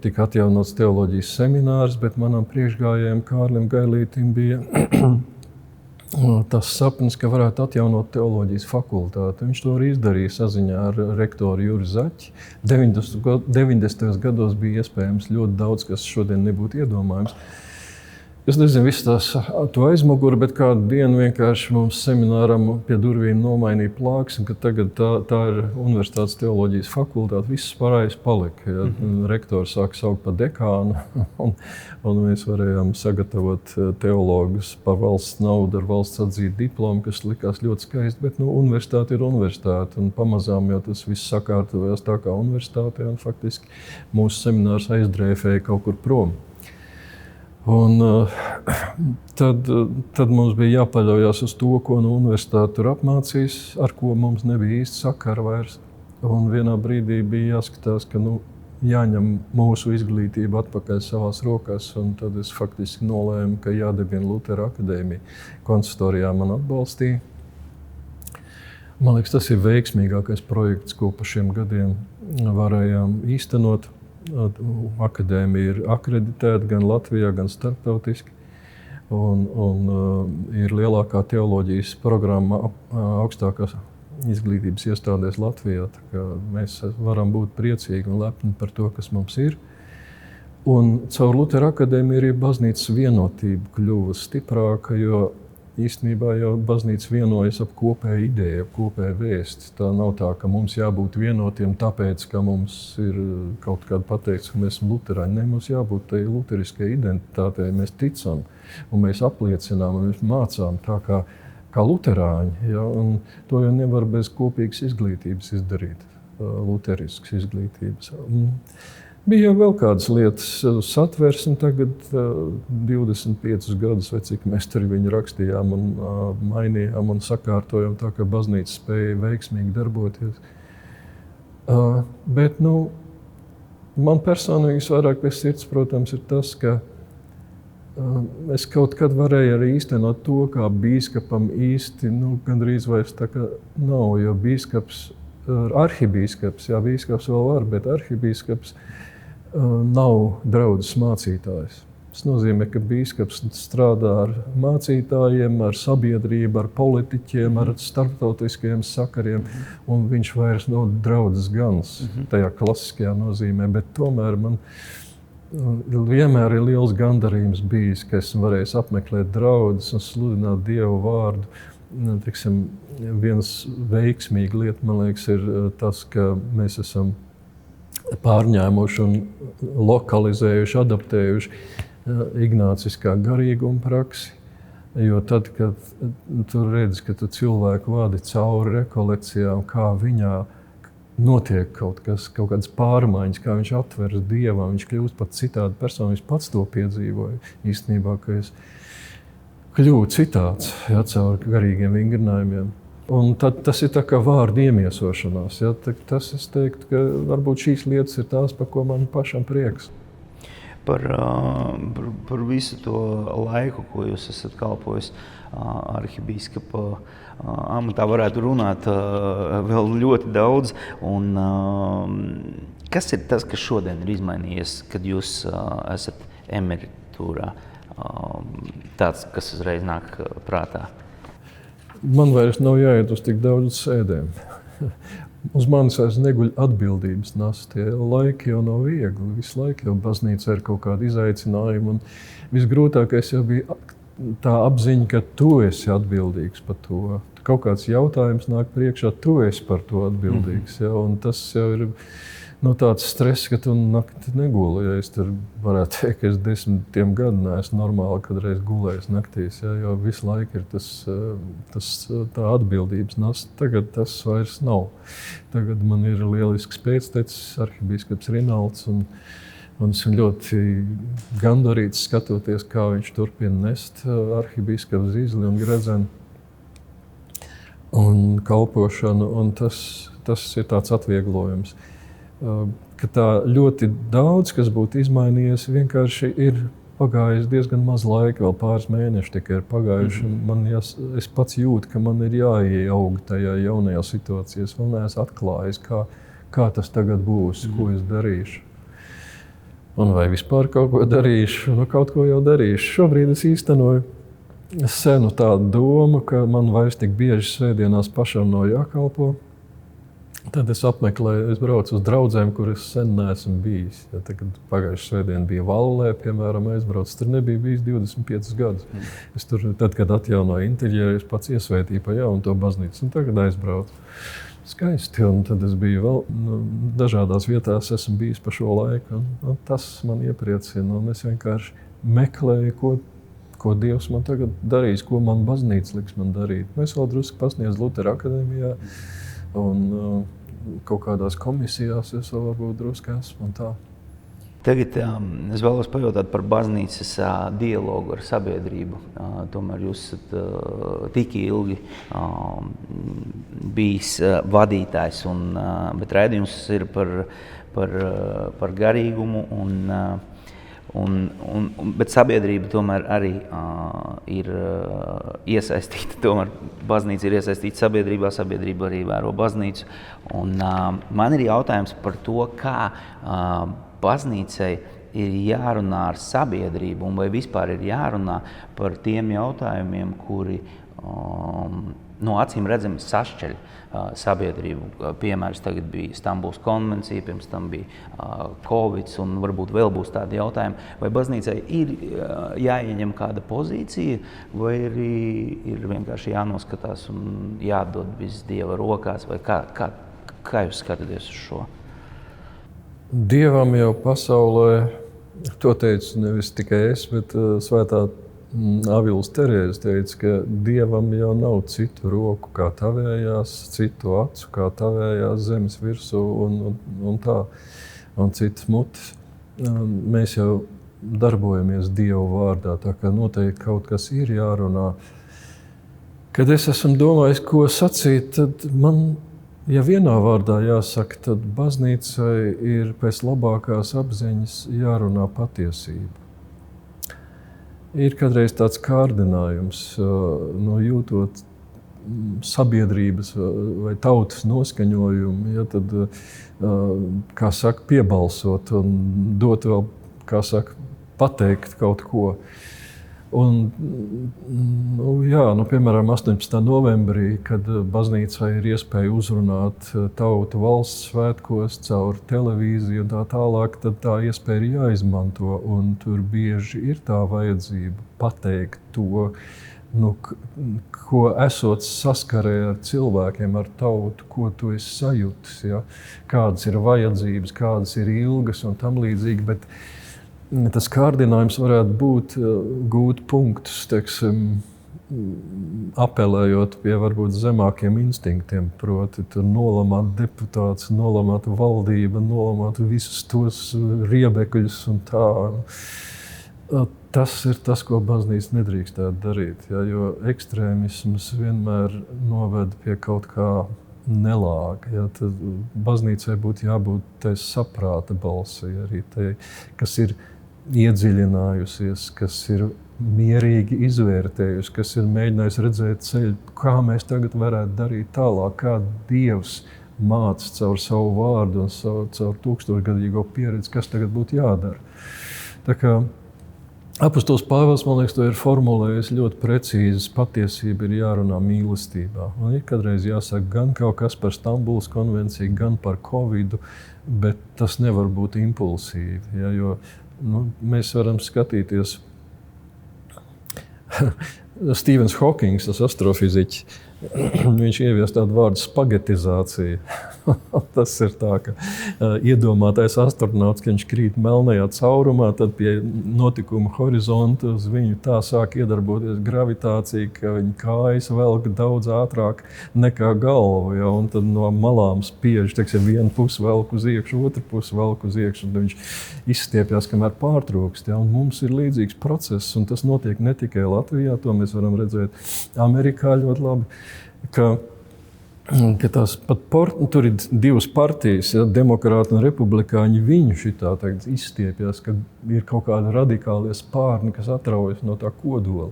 tika atjaunots teoloģijas seminārs, bet manam priekšgājējiem Kārlim Gailītim bija tas sapnis, ka varētu atjaunot teoloģijas fakultāti. Viņš to arī izdarīja saziņā ar rektoru Juri Zaķi. 90. gados bija iespējams ļoti daudz, kas šodien nebūtu iedomājams. Es nezinu visu to aizmuguri, bet kādu dienu vienkārši mums semināram pie durvīm nomainīja plāksni, ka tagad tā ir universitātes teoloģijas fakultāte, viss pārējais palika. Ja? Rektors sāka saukt par dekānu, un mēs varējām sagatavot teologus par valsts naudu ar valsts atzītu diplomu, kas likās ļoti skaisti, bet universitāte ir universitāte, un pamazām jau tas viss sakārtojās tā kā universitātē, un faktiski mūsu seminārs aizdrēfēja kaut kur prom. Un tad mums bija jāpaļaujas uz to, ko universitāte tur apmācīs, ar ko mums nebija īsti sakara vairs. Un vienā brīdī bija jāskatās, ka jāņem mūsu izglītība atpakaļ savās rokās, un tad es faktiski nolēmu, ka jādibina Lutera akadēmija. Konsistorijā man atbalstīja. Man liekas, tas ir veiksmīgākais projekts, ko pa šiem gadiem varējām īstenot. Akadēmija ir akreditēta gan Latvijā, gan starptautiski. un ir lielākā teoloģijas programma augstākās izglītības iestādēs Latvijā. Tā kā mēs varam būt priecīgi un lepni par to, kas mums ir. Un caur Lutera akadēmiju arī baznīcas vienotība kļuva stiprāka, jo īstenībā jau baznīca vienojas ap kopēju ideju, ap kopēju vēsti. Tā nav tā, ka mums jābūt vienotiem tāpēc, ka mums ir kaut kāda pateikts, ka mēs esam luterāņi. Ne, mums jābūt tai luteriskai identitātei. Mēs ticam un mēs apliecinām un mēs mācām tā kā luterāņi. Ja? Un to jau nevar bez kopīgas izglītības izdarīt, luteriskas izglītības. Bija jau vēl kādas lietas, satversme tagad 25 gadus, vai cik mēs tur viņu rakstījām un mainījām un sakārtojām tā, ka baznīca spēja veiksmīgi darboties. Bet, man personīgi vairāk pie sirds, protams, ir tas, ka es kaut kad varēju arī īstenot to, kā bīskapam īsti, gandrīz vairs tā kā nav, jo bīskaps, arhibīskaps, jā, bīskaps vēl var, bet arhibīskaps nav draudzes mācītājs. Tas nozīmē, ka bīskaps strādā ar mācītājiem, ar sabiedrību, ar politiķiem, ar starptautiskajiem sakariem, un viņš vairs nav draudzes gans tajā klasiskajā nozīmē, bet tomēr man vienmēr ir liels gandarījums bijis, ka esmu varējis apmeklēt draudzes un sludināt Dievu vārdu. Tiksim, viens veiksmīga lieta, man liekas, ir tas, ka mēs esam pārņēmuši un lokalizējuši, adaptējuši ignāciskā garīguma praksi. Jo tad, kad tu redzi, ka tu cilvēku vadi cauri rekolekcijām, kā viņā notiek kaut kādas pārmaiņas, kā viņš atveras Dievam, viņš kļūst pat citāda persona, viņš pats to piedzīvoja. Īstenībā, ka es kļuvu citāds, caur garīgiem vingrinājumiem. Un tad tas ir tā kā vārdu iemiesošanās. Ja? Tas, es teiktu, ka varbūt šīs lietas ir tās, par ko man pašam prieks. Par visu to laiku, ko jūs esat kalpojis arhibīskapa amatā, varētu runāt vēl ļoti daudz. Un, kas ir tas, kas šodien ir izmainījies, kad jūs esat emeritūrā? Tāds, kas uzreiz nāk prātā. Man vairs nav jāiet uz tik daudz sēdēm. Uz manis vairs neguļ atbildības nasta. Tie laiki jau nav viegli. Visu laiku jau baznīca ir kaut kāda izaicinājuma. Un visgrūtākais jau bija tā apziņa, ka tu esi atbildīgs par to. Kaut kāds jautājums nāk priekšā, tu esi par to atbildīgs. Ja? Un tas jau ir tāds stress, ka tu nakti neguli. Ja es tur varētu teikt, ka es 10 gadu neesmu normāli kadreiz gulējis naktīs, ja? Jo visu laiku ir tā atbildības nasta. Tagad tas vairs nav. Tagad man ir lielisks pēctecis, arhibīskaps Rinalds, un esmu ļoti gandarīts skatoties, kā viņš turpina nest arhibīskapu Zīzli un Gredzenu un kalpošanu, un tas ir tāds atvieglojums. Ka tā ļoti daudz, kas būtu izmainījies, vienkārši ir pagājis diezgan maz laika, vēl pāris mēneši tikai ir pagājuši. Es pats jūtu, ka man ir jāieaug tajā jaunajā situācijā. Es vēl neesmu atklājis, kā tas tagad būs, ko es darīšu. Un vai vispār kaut ko darīšu, kaut ko jau darīšu. Šobrīd es īstenoju senu tādu domu, ka man vairs tik bieži svētdienās pašam nav jākalpo. Tad es braucu uz draudzēm, kur es sen neesmu bijis. Ja, pagājušā svētdiena bija Vallē, piemēram, aizbraucu. Tur nebija bijis 25 gadus. Es tur, tad, kad atjaunoju interjeru, es pats iesvētīju pa jaunu to baznīcu, un tagad aizbraucu. Skaisti, un tad es biju vēl dažādās vietās, esmu bijis pa šo laiku, un tas man iepriecina, un es vienkārši meklēju, ko Dievs man tagad darīs, ko man baznīca liks man darīt. Es vēl drusku pasniedzu Lutera akadēmijā, un kaut kādās komisijās es vēl varbūt drusku esmu un tā. Tagad es vēlos pajautāt par baznīcas dialogu ar sabiedrību. Tomēr jūs esat tik ilgi bijis vadītājs, bet raidījums ir par garīgumu, bet sabiedrība tomēr arī ir iesaistīta. Tomēr baznīca ir iesaistīta sabiedrībā, sabiedrība arī vēro baznīcu. Un man ir jautājums par to, kā baznīcai ir jārunā ar sabiedrību un vai vispār ir jārunā par tiem jautājumiem, kuri acīm redzami sašķeļ sabiedrību. Piemērs tagad bija Stambulas konvencija, pirms tam bija Covid un varbūt vēl būs tādi jautājumi. Vai baznīcai ir jāieņem kāda pozīcija vai ir vienkārši jānoskatās un jādod viss Dieva rokās? Vai kā jūs skatāties uz šo? Dievam jau pasaulē, to teicu nevis tikai es, bet svētā Avils Terēze teica, ka Dievam jau nav citu roku kā tavējās, citu acu kā tavējās zemes virsū un tā, un citas mutes. Mēs jau darbojamies Dievu vārdā, tā kā noteikti kaut kas ir jārunā. Kad es esmu domājis, ko sacīt, tad man, ja vienā vārdā jāsaka, tad baznīcai ir pēc labākās apziņas jārunā patiesība. Ir kādreiz tāds kārdinājums, jūtot sabiedrības vai tautas noskaņojumu, ja, tad, kā saka, piebalsot un dot vēl, kā saka, pateikt kaut ko. Un, piemēram, 18. novembrī, kad baznīcai ir iespēja uzrunāt tautu valsts svētkos caur televīziju un tā tālāk, tad tā iespēja ir jāizmanto. Un tur bieži ir tā vajadzība pateikt to, ko esot saskarē ar cilvēkiem, ar tautu, ko tu esi sajutis, ja? Kādas ir vajadzības, kādas ir ilgas un tam līdzīgi. Bet tas kārdinājums varētu būt gūt punktus, teiksim, apelējot pie varbūt zemākiem instinktiem, proti tur nolamāt deputāts, nolamāt valdība, nolamāt visus tos riebekļus un tā. Tas ir tas, ko baznīca nedrīkstētu darīt, ja, jo ekstrēmisms vienmēr noved pie kaut kā nelāga. Ja, tad baznīcai būtu jābūt tai saprāta balsī, arī tai, kas ir iedziļinājusies, kas ir mierīgi izvērtējusi, kas ir mēģinājusi redzēt ceļu, kā mēs tagad varētu darīt tālāk, kā Dievs māca caur savu vārdu un caur tūkstošgadīgo pieredzi, kas tagad būtu jādara. Tā kā apostols Pāvils, man liekas, to ir formulējis ļoti precīzi. Patiesība ir jārunā mīlestībā. Un ir kādreiz jāsaka gan kaut kas par Stambulas konvenciju, gan par Covidu, bet tas nevar būt impulsīvi. Ja, jo mēs varam skatīties. Stevens Hawkings, tas astrofiziķis, viņš ievies tādu vārdu spagetizācija. Tas ir tā, ka iedomātais astronauts, ka viņš krīt melnajā caurumā, tad pie notikuma horizonta uz viņu tā sāk iedarboties gravitācija, ka viņa kājas velk daudz ātrāk nekā galva. Ja? Un tad no malām spiež, teiksim, viena puse velk uz iekšu, otra puse velk uz iekšu, un viņš izstiepjas, kamēr pārtrūkst. Ja? Un mums ir līdzīgs process, un tas notiek ne tikai Latvijā, to mēs varam redzēt Amerikā ļoti labi, ka tās tur ir divas partijas, ja, demokrāti un republikāņi, viņu šitā tagad izstiepjas, ka ir kaut kādi radikālie spārni, kas atraujas no tā kodola,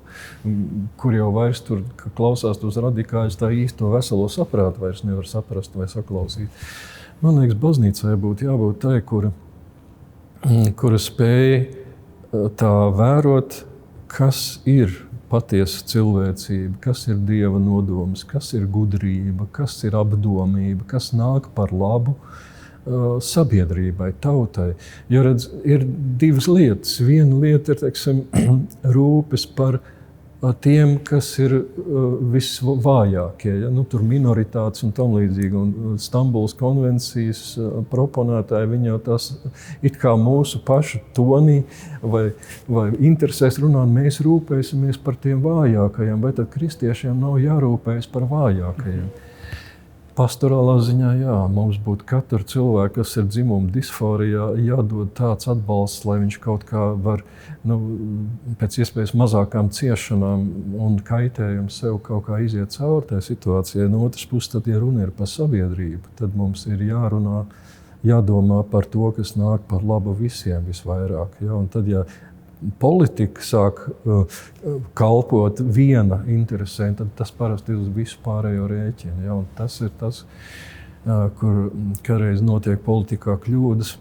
kur jau vairs tur klausās tos radikāļus, tā īsto veselo saprātu vairs nevar saprast vai saklausīt. Man liekas, baznīcai būtu jābūt tai, kura spēja tā vērot, kas ir patiesa cilvēcība, kas ir Dieva nodoms, kas ir gudrība, kas ir apdomība, kas nāk par labu sabiedrībai, tautai. Jo redz, ir divas lietas. Viena lieta ir, teiksim, rūpes par tiem, kas ir visvājākie, ja? Tur minoritātes un tam līdzīgi. Un Stambulas konvencijas proponētāji, viņi jau tas it kā mūsu pašu tonī vai interesēs runā, mēs rūpēsimies par tiem vājākajiem, vai tad kristiešiem nav jārūpējas par vājākajiem. Pastorālā ziņā, jā, mums būtu katru cilvēku, kas ir dzimuma disforijā, jādod tāds atbalsts, lai viņš kaut kā var, pēc iespējas mazākām ciešanām un kaitējumu sev kaut kā iziet cauri tajā situācijai. No otras puses, tad, ja runa ir par sabiedrību, tad mums ir jādomā par to, kas nāk par labu visiem visvairāk. Ja? Un tad, ja politika sāk kalpot viena interesē, tad tas parasti ir uz visu pārējo rēķinu. Ja? Un tas ir tas, kur kādreiz notiek politikā kļūdas.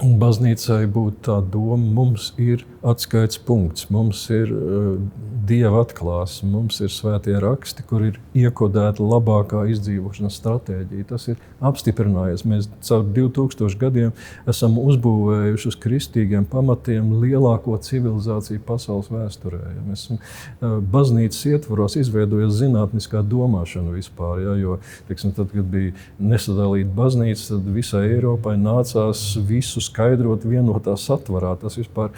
Un baznīcai būtu tā doma, mums ir atskaites punkts, mums ir Dieva atklāsme, mums ir svētie raksti, kur ir iekodēta labākā izdzīvošanas stratēģija. Tas ir apstiprinājies. Mēs caur 2000 gadiem esam uzbūvējuši uz kristīgiem pamatiem lielāko civilizāciju pasaules vēsturē. Ja? Mēs esam baznīcas ietvaros izveidojusi zinātniskā domāšana vispār, ja? Jo, teiksim, tad, kad bija nesadalīta baznīca, tad visai Eiropai nācās visu skaidrot vienotā satvarā. Tas vispār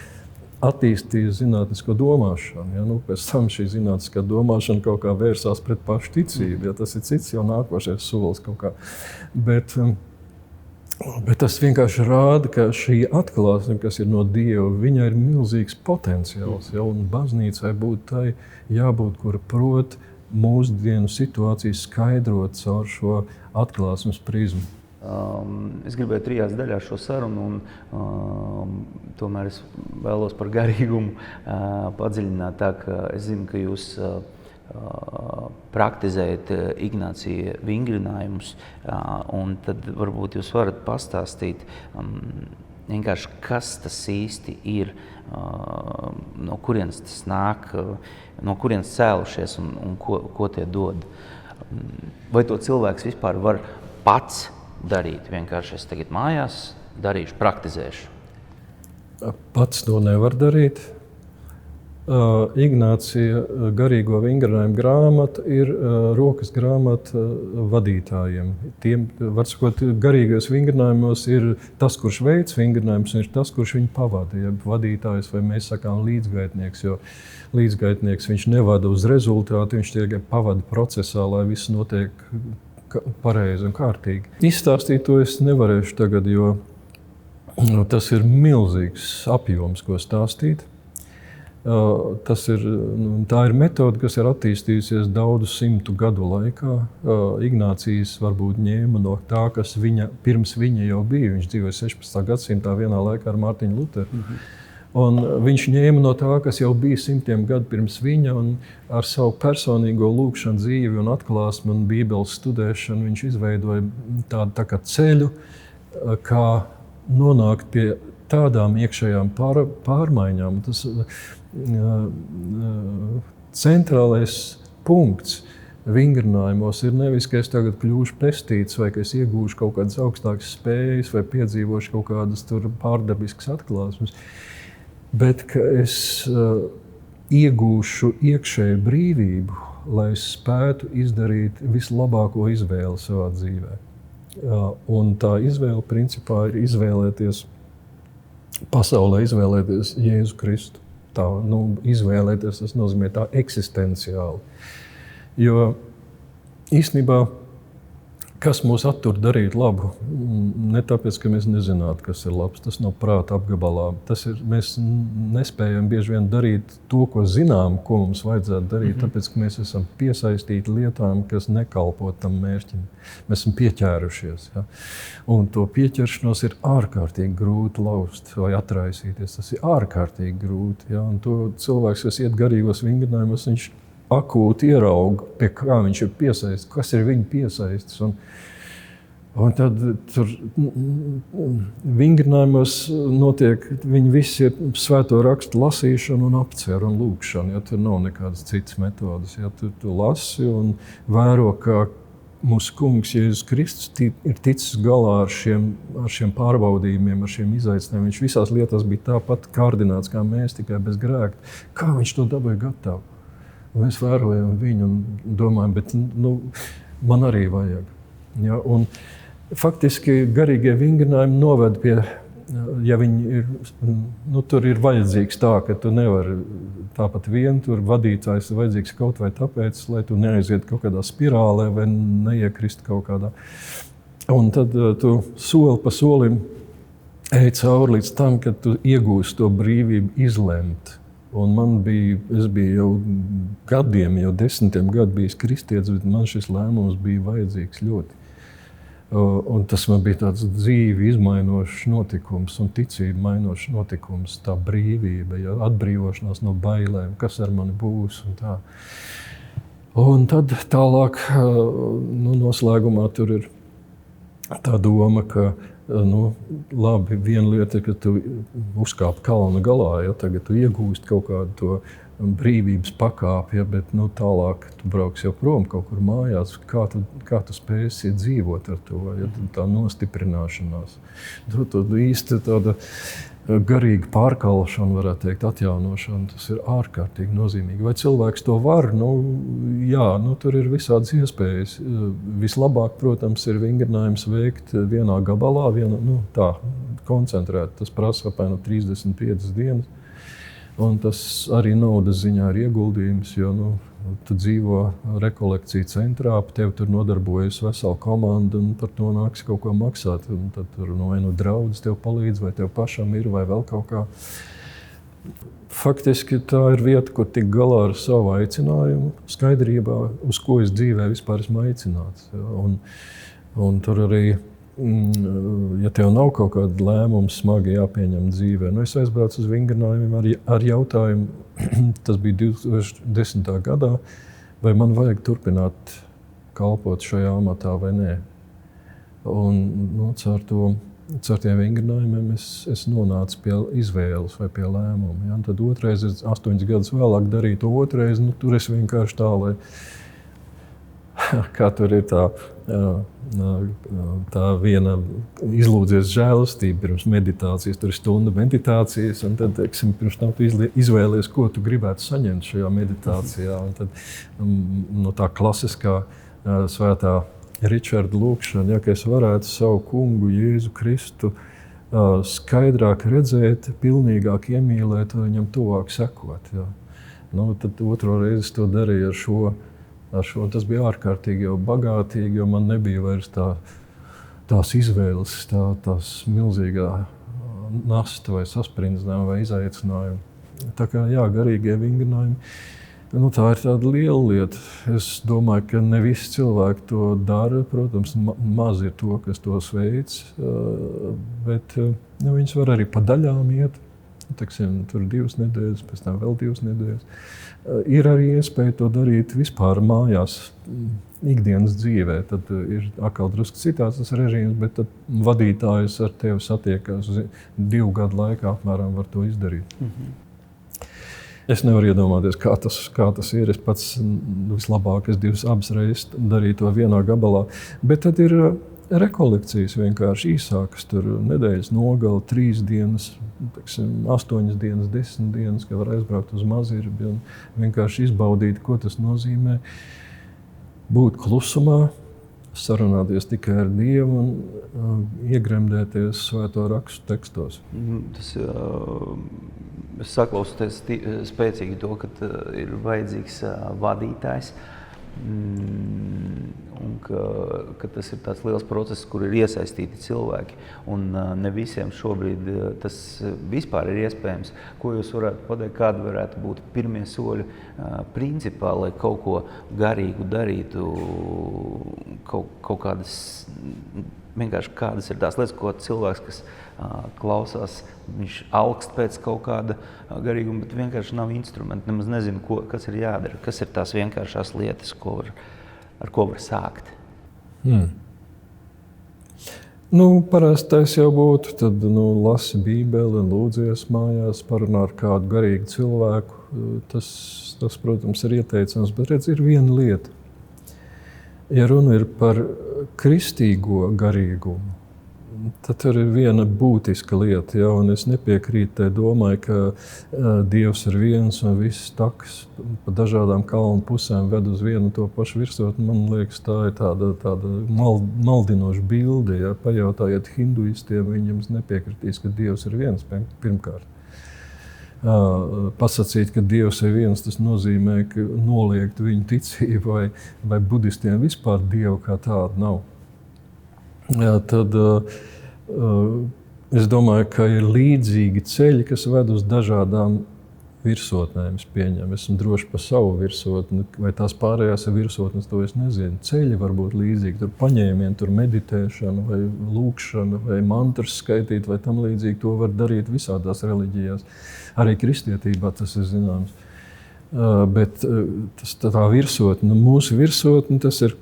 attīstīja zinātnisko domāšanu. Ja? Pēc tam šī zinātniskā domāšana kaut kā vērsās pret pašu ticību. Ja? Tas ir cits jau nākošais solis kaut kā. Bet tas vienkārši rāda, ka šī atklāsme, kas ir no Dieva, viņai ir milzīgs potenciāls. Ja? Un baznīcai būtu tai jābūt, kura prot mūsdienu situāciju skaidrot caur šo atklāsmes prizmu. Es gribēju 3 daļās šo sarunu, un tomēr es vēlos par garīgumu padziļināt tā, ka es zinu, ka jūs praktizējat Ignācija vingrinājumus, un tad varbūt jūs varat pastāstīt vienkārši, kas tas īsti ir, no kurienes tas nāk, no kurienes cēlušies un ko tie dod. Vai to cilvēks vispār var pats darīt? Vienkārši es tagad mājās darīšu, praktizēšu. Pats to nevar darīt. Ignācija garīgo vingrinājumu grāmata ir rokas grāmata vadītājiem. Tiem, var sakot, garīgajos vingrinājumos ir tas, kurš veic vingrinājumus, un ir tas, kurš viņu pavada. Ja vadītājs vai mēs sakām līdzgaitnieks, jo līdzgaitnieks viņš nevada uz rezultātu, viņš tikai pavada procesā, lai viss notiek pareizi un kārtīgi. Izstāstīt to es nevarēšu tagad, jo tas ir milzīgs apjoms, ko stāstīt. Tā ir metode, kas ir attīstījusies daudzu simtu gadu laikā. Ignācijas varbūt ņēma no tā, kas pirms viņa jau bija. Viņš dzīvoja 16. gadsimtā vienā laikā ar Mārtiņu Luteru. Un viņš ņēma no tā, kas jau bija simtiem gadu pirms viņa, un ar savu personīgo lūgšanu dzīvi un atklāsmi un bībeles studēšanu viņš izveidoja tādu tā kā ceļu, kā nonākt pie tādām iekšējām pārmaiņām. Tas centrālais punkts vingrinājumos ir nevis, ka es tagad kļūšu pestīts, vai ka es iegūšu kaut kādas augstākas spējas, vai piedzīvošu kaut kādas tur pārdabiskas atklāsmes, bet ka es iegūšu iekšēju brīvību, lai es spētu izdarīt vislabāko izvēli savā dzīvē. Un tā izvēle principā ir izvēlēties pasaulē, izvēlēties Jēzu Kristu. Tā, izvēlēties, tas nozīmē tā eksistenciāli. Jo īstenībā, kas mūs attur darīt labu, ne tāpēc, ka mēs nezinātu, kas ir labs, tas nav prāta apgabalā. Mēs nespējam bieži vien darīt to, ko zinām, ko mums vajadzētu darīt, tāpēc, ka mēs esam piesaistīti lietām, kas nekalpo tam mērķim. Mēs esam pieķērušies. Ja? Un to pieķeršanos ir ārkārtīgi grūti laust vai atraisīties. Tas ir ārkārtīgi grūti. Ja? Un to cilvēks, kas iet garīgos vingrinājumos, viņš akūti ierauga, pie kā viņš ir piesaistīts, kas ir viņa piesaistīts. Un tad tur vingrinājumos notiek, viņi visi ir svēto rakstu lasīšana un apcer un lūkšana. Ja, tur nav nekādas citas metodas. Ja, tu lasi un vēro, kā mūsu kungs Jēzus Kristus ir ticis galā ar šiem pārbaudījumiem, ar šiem izaicinājumiem. Viņš visās lietās bija tāpat kārdināts kā mēs, tikai bez grēka. Kā viņš to dabūja gatavu? Mēs vērojam viņu un domājam, bet man arī vajag. Ja, un faktiski garīgie vingrinājumi noved pie, ja viņi ir, tur ir vajadzīgs tā, ka tu nevari tāpat vien, tur vadītājs ir vajadzīgs kaut vai tāpēc, lai tu neaiziet kaut kādā spirālē vai neiekrist kaut kādā. Un tad tu soli pa solim ej cauri līdz tam, kad tu iegūsi to brīvību izlemt. Un es biju jau gadiem, jau 10 gadu bijis kristietis, bet man šis lēmums bija vajadzīgs ļoti. Un tas man bija tāds dzīvi izmainošs notikums un ticību mainošs notikums, tā brīvība, ja, atbrīvošanās no bailēm, kas ar mani būs un tā. Un tad tālāk, noslēgumā tur ir tā doma, ka labi, viena lieta ir, ka tu uzkāp kalna galā, ja tagad tu iegūst kaut kādu to brīvības pakāpi, ja, bet tālāk tu brauks jau prom kaut kur mājās. Kā tu spēsi dzīvot ar to, ja, tā nostiprināšanās. Tu īsti tāda garīga pārkalšana, varētu teikt, atjaunošana, tas ir ārkārtīgi nozīmīgi. Vai cilvēks to var? Jā, tur ir visādas iespējas. Vislabāk, protams, ir vingrinājums veikt vienā gabalā, koncentrēt. Tas prasa apmēram 35 dienas. Un tas arī naudas ziņā ir ieguldījums, jo tu dzīvo rekolekciju centrā, tev tur nodarbojas vesela komanda un par to nāks kaut ko maksāt. Un tad tur vai draudzes tev palīdz, vai tev pašam ir, vai vēl kaut kā. Faktiski tā ir vieta, kur tik galā ar savu aicinājumu, skaidrībā, uz ko es dzīvē vispār esmu aicināts. Ja? Un tur arī, ja tev nav kaut kāda lēmuma smagi jāpieņem dzīvē, es aizbraucu uz vingrinājumiem ar jautājumu, tas bija 2010. gadā, vai man vajag turpināt kalpot šajā amatā vai nē. Un caur tiem vingrinājumiem es nonācu pie izvēles vai pie lēmuma. Ja? Un tad otrais, 8 gadus vēlāk darīju to otrais, tur es vienkārši tā, lai kā tur ir tā viena izlūdzies žēlastība pirms meditācijas, tur ir stunda meditācijas, un tad, teiksim, pirms tam tu izvēlies, ko tu gribētu saņemt šajā meditācijā. Un tad tā klasiskā svētā Ričarda lūkšana, ja, ka es varētu savu kungu Jēzu Kristu skaidrāk redzēt, pilnīgāk iemīlēt, viņam tuvāk sekot. Ja. Tad otro reizi to darīju ar šo. Tas bija ārkārtīgi jau bagātīgi, jo man nebija vairs tās izvēles, tās milzīgā nasta vai sasprindzinājumu vai izaicinājumu. Tā kā garīgie vingrinājumi, tā ir tāda liela lieta. Es domāju, ka ne visi cilvēki to dara. Protams, maz ir to, kas tos veic, bet viņus var arī pa daļām iet. Teiksim, tur 2 nedēļas, pēc tam vēl 2 nedēļas. Ir arī iespēja to darīt vispār mājās, ikdienas dzīvē. Tad ir atkal drusku citāds tas režīms, bet tad vadītājs ar tevi satiekās 2 gadu laikā apmēram var to izdarīt. Es nevaru iedomāties, kā tas ir. Es pats vislabāk, abas reizes darīju to vienā gabalā. Bet tad ir rekolekcijas vienkārši īsākas, tur nedēļas nogala, 3 dienas, 8 dienas, 10 dienas, ka var aizbraukt uz Mazirbi un vienkārši izbaudīt, ko tas nozīmē. Būt klusumā, sarunāties tikai ar Dievu un iegremdēties svēto rakstu tekstos. Es saklausoties spēcīgi to, ka ir vajadzīgs vadītājs. Un ka tas ir tāds liels process, kur ir iesaistīti cilvēki. Un ne visiem šobrīd tas vispār ir iespējams. Ko jūs varētu pateikt, kādi varētu būt pirmie soļi principā, lai kaut ko garīgu darītu, kaut kādas, vienkārši kādas ir tās lietas, ko cilvēks, kas klausās, viņš augst pēc kaut kāda garīguma, bet vienkārši nav instrumenti, nemaz nezinu, kas ir jādara, kas ir tās vienkāršās lietas, ar ko var sākt. Parastais jau būtu, tad lasi Bībeli, lūdzies mājās, parunā ar kādu garīgu cilvēku. Tas, protams, ir ieteicams, bet redz, ir viena lieta. Ja runa ir par kristīgo garīgumu, tad tur ir viena būtiska lieta, ja, un es nepiekrītu tai domai, ka Dievs ir viens un viss taks pa dažādām kalnu pusēm ved uz vienu to pašu virsotni. Man liekas, tā ir tāda maldinoša bilde. Ja. Pajautājiet hinduistiem, viņiem nepiekritīs, ka Dievs ir viens pirmkārt. Pasacīt, ka Dievs ir viens, tas nozīmē, ka noliegt viņu ticību vai budistiem vispār Dievu kā tādu nav. Tad es domāju, ka ir līdzīgi ceļi, kas ved uz dažādām virsotnēm. Es pieņemu, esmu droši par savu virsotni, vai tās pārējās ir virsotnes, to es nezinu. Ceļi var būt līdzīgi, tur paņēmieni, tur meditēšana vai lūkšana vai mantras skaitīt vai tam līdzīgi. To var darīt visādās reliģijās. Arī kristietībā tas ir zināms. Bet tā virsotne, mūsu virsotne, tas ir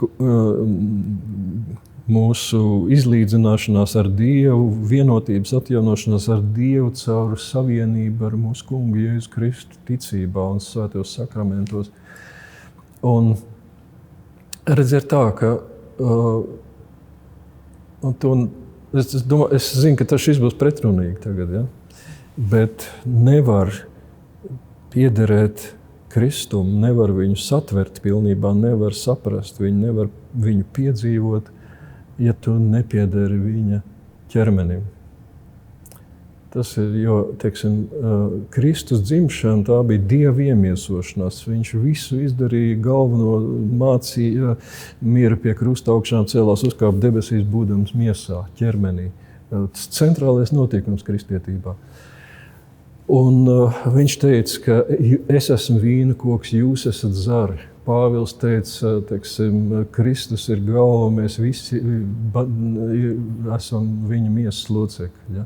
mūsu izlīdzināšanās ar Dievu, vienotības atjaunošanās ar Dievu caur savienību ar mūsu Kungu Jēzu Kristu ticībā un svētos sakramentos. Un redziet tā, ka es zinu, ka šis būs pretrunīgi tagad, ja? Bet nevar piederēt Kristum, nevar viņu satvert pilnībā, nevar saprast viņu, nevar viņu piedzīvot, ja tu nepiederi viņa ķermenim. Tas ir, jo, teiksim, Kristus dzimšana, tā bija Dieva iemiesošanās. Viņš visu izdarīja, galveno mācīja, miera pie krusta augšām cēlās, uzkāpa debesīs, būdams miesā, ķermenī. Tas centrālais notikums kristietībā. Un viņš teica, ka es esmu vīna koks, jūs esat zari. Pāvils teica, teiksim, Kristus ir galva, mēs visi esam viņa miesas locekļi. Ja?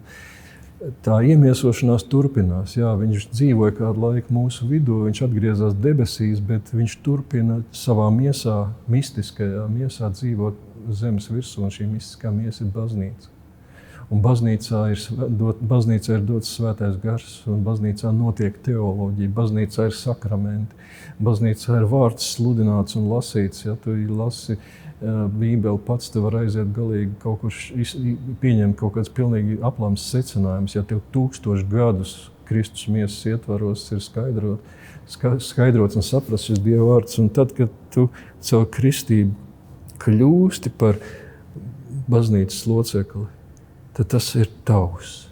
Tā iemiesošanās turpinās. Jā, viņš dzīvoja kādu laiku mūsu vidū, viņš atgriezās debesīs, bet viņš turpina savā miesā, mistiskajā miesā dzīvot zemes virsū, un šī mistiskā miesa ir baznīca. Un baznīcā ir dots svētais gars, un baznīcā notiek teoloģija, baznīcā ir sakramenti, baznīcā ir vārds sludināts un lasīts. Ja tu lasi Bībeli pats, tu var aiziet galīgi kaut kur pieņemt kaut kāds pilnīgi aplams secinājums. Ja tev 1000 gadus Kristus miesas ietvaros ir skaidrots un saprast šis Dieva vārds, un tad, kad tu caur kristību kļūsti par baznīcas locekli, tad tas ir tavs.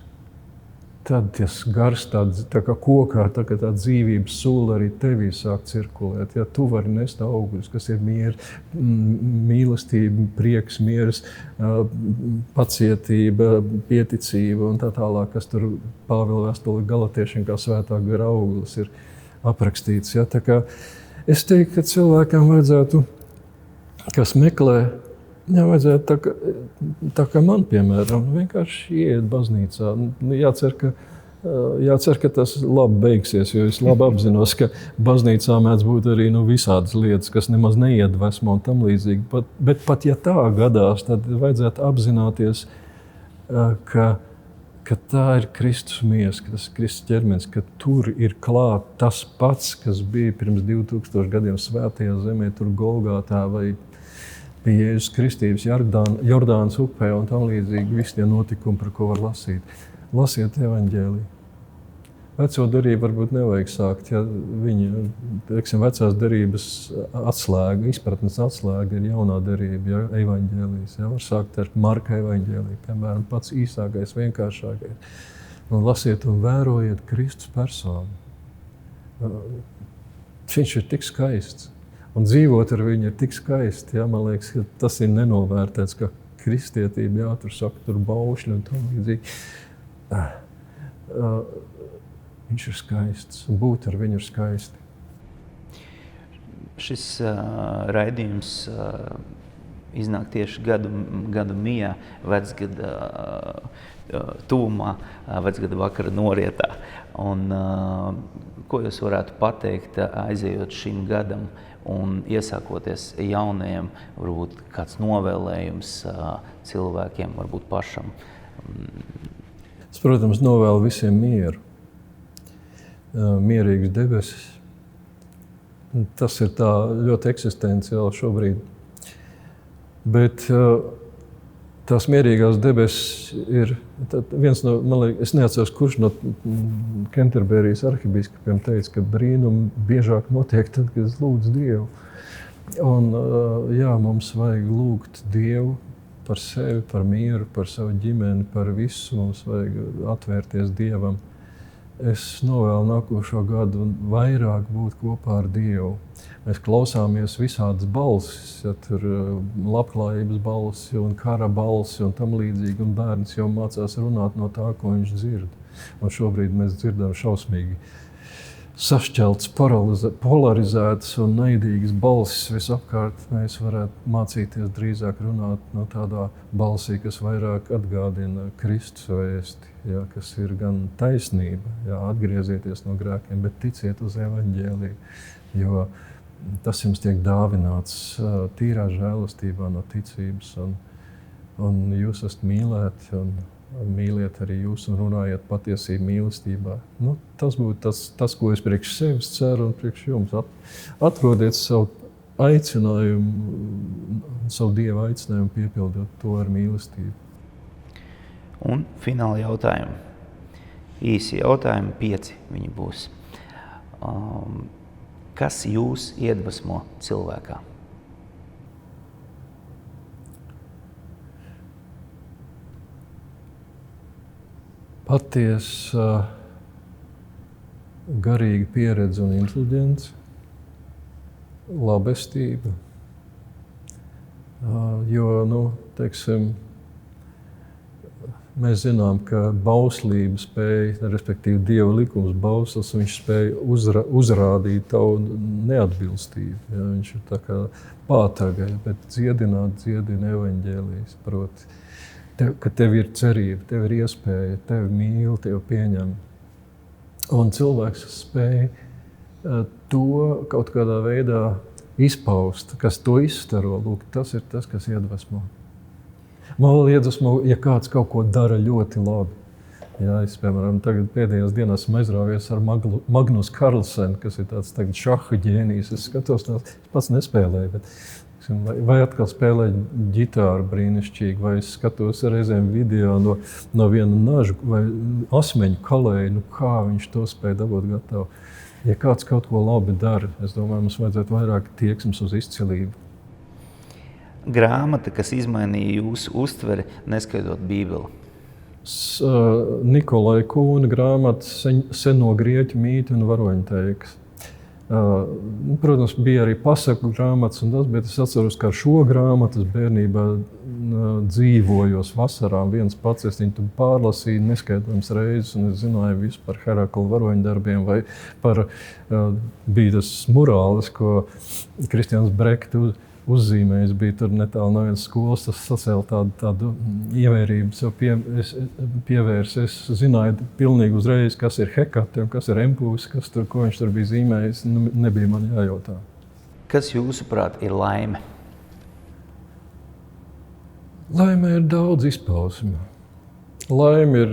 Tad tas gars tā kā kokā, tā kā tā dzīvības sula arī tevī sāk cirkulēt. Ja tu vari nest augļus, kas ir mīlestība, prieks, mieres, pacietība, pieticība un tā tālāk, kas tur Pāvila vēstule Galatiešiem kā svētā gara auglis ir aprakstīts. Ja? Tā kā es teiktu, ka cilvēkam vajadzētu, kas meklē, nevajadzētu tā kā man, piemēram, vienkārši ieiet baznīcā. Jācer, ka tas labi beigsies, jo es labi apzinos, ka baznīcā mēdz būt arī visādas lietas, kas nemaz neiedvesmo un tam līdzīgi. Bet pat ja tā gadās, tad vajadzētu apzināties, ka tā ir Kristus miesa, ka tas ir Kristus ķermenis, ka tur ir klāt tas pats, kas bija pirms 2000 gadiem svētajā zemē, tur Golgātā vai pie Jēzus Kristības Jordānas upē un tam līdzīgi visi tie notikumi, par ko var lasīt. Lasiet evaņģēliju. Veco derību varbūt nevajag sākt, ja viņa, teiksim, vecās derības atslēga, izpratnes atslēga ir jaunā derība, ja evaņģēlijas. Ja, var sākt ar Marka evaņģēliju, piemēram, pats īsākais, vienkāršākais. Un lasiet un vērojiet Kristus personu. Viņš ir tik skaists. Un dzīvot ar viņu ir tik skaisti, ja? Man liekas, ka tas ir nenovērtēts, ka kristietība, jā, tur saka, tur baušļi un tam līdzīgi. Viņš ir skaists, un būt ar viņu ir skaisti. Šis raidījums iznāk tieši gadu mijā, vecgada tuvumā, vecgada vakara norietā. Un, ko jūs varētu pateikt, aizejot šim gadam un iesākoties jaunajam, varbūt kāds novēlējums cilvēkiem, varbūt pašam? Es, protams, novēlu visiem mieru, mierīgas debesis. Tas ir tā ļoti eksistenciāli šobrīd. Bet tās mierīgās debesis ir viens no, man liekas, es neatceros, kurš no Kenterberijas arhibīskapiem teica, ka brīnumi biežāk notiek tad, kad es lūdzu Dievu. Un jā, mums vajag lūgt Dievu par sevi, par mieru, par savu ģimeni, par visu. Mums vajag atvērties Dievam. Es novēlu nākošo gadu vairāk būt kopā ar Dievu. Mēs klausāmies visādas balsis, ja tur labklājības balsi un kara balsi un tam līdzīgi, un bērns jau mācās runāt no tā, ko viņš dzird. Un šobrīd mēs dzirdam šausmīgi sašķeltas, polarizētas un naidīgas balsis visapkārt. Mēs varētu mācīties drīzāk runāt no tādā balsī, kas vairāk atgādina Kristus vēsti, ja, kas ir gan taisnība, ja, atgriezieties no grēkiem, bet ticiet uz evaņģēliju, jo tas jums tiek dāvināts tīrā žēlastībā no ticības. Un un jūs esat mīlēti, un mīliet arī jūs un runājiet patiesību mīlestībā. Nu, tas būtu tas, ko es priekš sevis ceru un priekš jums. Atrodiet savu aicinājumu, savu Dieva aicinājumu piepildot to ar mīlestību. Un fināli jautājumi. Īsi jautājumi, 5 viņi būs. Kas jūs iedvesmo cilvēkā? Patiesa garīga pieredze un inteliģence, labestība. Jo, teiksim, mēs zinām, ka bauslība spēja, respektīvi Dieva likums bauslas, viņš spēja uzrādīt tavu neatbilstību. Ja? Viņš ir tā kā pātagai, bet dziedina evaņģēlijas, proti. Ka tev ir cerība, tev ir iespēja, tevi mīl, tevi pieņem. Un cilvēks spēja to kaut kādā veidā izpaust, kas to izstaro. Lūk, tas ir tas, kas iedvesmo. Man vēl iedvesmo, ja kāds kaut ko dara ļoti labi. Jā, es, piemēram, tagad pēdējās dienās esmu aizrāvies ar Magnus Carlsenu, kas ir tāds tagad šaha ģēnijs. Es skatos, es pats nespēlēju, bet vai atkal spēlēju ģitāru brīnišķīgi, vai es skatos reizēm video no viena naža vai asmeņu kalēju, kā viņš to spēja dabūt gatavu. Ja kāds kaut ko labi dara, es domāju, mums vajadzētu vairāk tieksmes uz izcilību. Grāmata, kas izmainīja jūsu uztveri, neskaitot Bībeli? Nikolai Kūna grāmata Seno grieķu mīti un varoņteikas. Protams, bija arī pasaku grāmatas un tas, bet es atceros, ka ar šo grāmatu bērnībā dzīvojos vasarām viens pats. Es viņu pārlasīju neskaitams reizes, un es zināju visu par Herakla varoņdarbiem vai par bija tas murālis, ko Kristians Brekts uzzīmējis. Bija tur netālu no vienas skolas, tas sacēla tādu ievērību sev pievērs. Es zināju pilnīgi uzreiz, kas ir Hekate un kas ir Empūs, ko viņš tur bija zīmējis. Nebija man jājautā. Kas jūsuprāt ir laime? Laime ir daudz izpausmi. Laime ir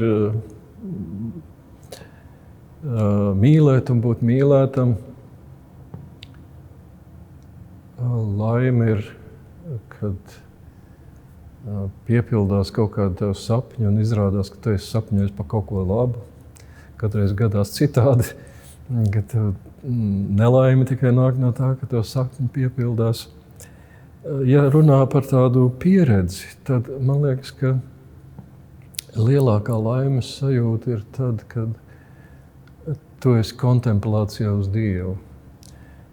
mīlēt un būt mīlētam. Laime ir, kad piepildās kaut kāda tev sapņa un izrādās, ka tu esi sapņojis par kaut ko labu. Katreiz gadās citādi, ka tev nelaime tikai nāk no tā, ka tev sapņi piepildās. Ja runā par tādu pieredzi, tad man liekas, ka lielākā laimes sajūta ir tad, kad tu esi kontemplācijā uz Dievu.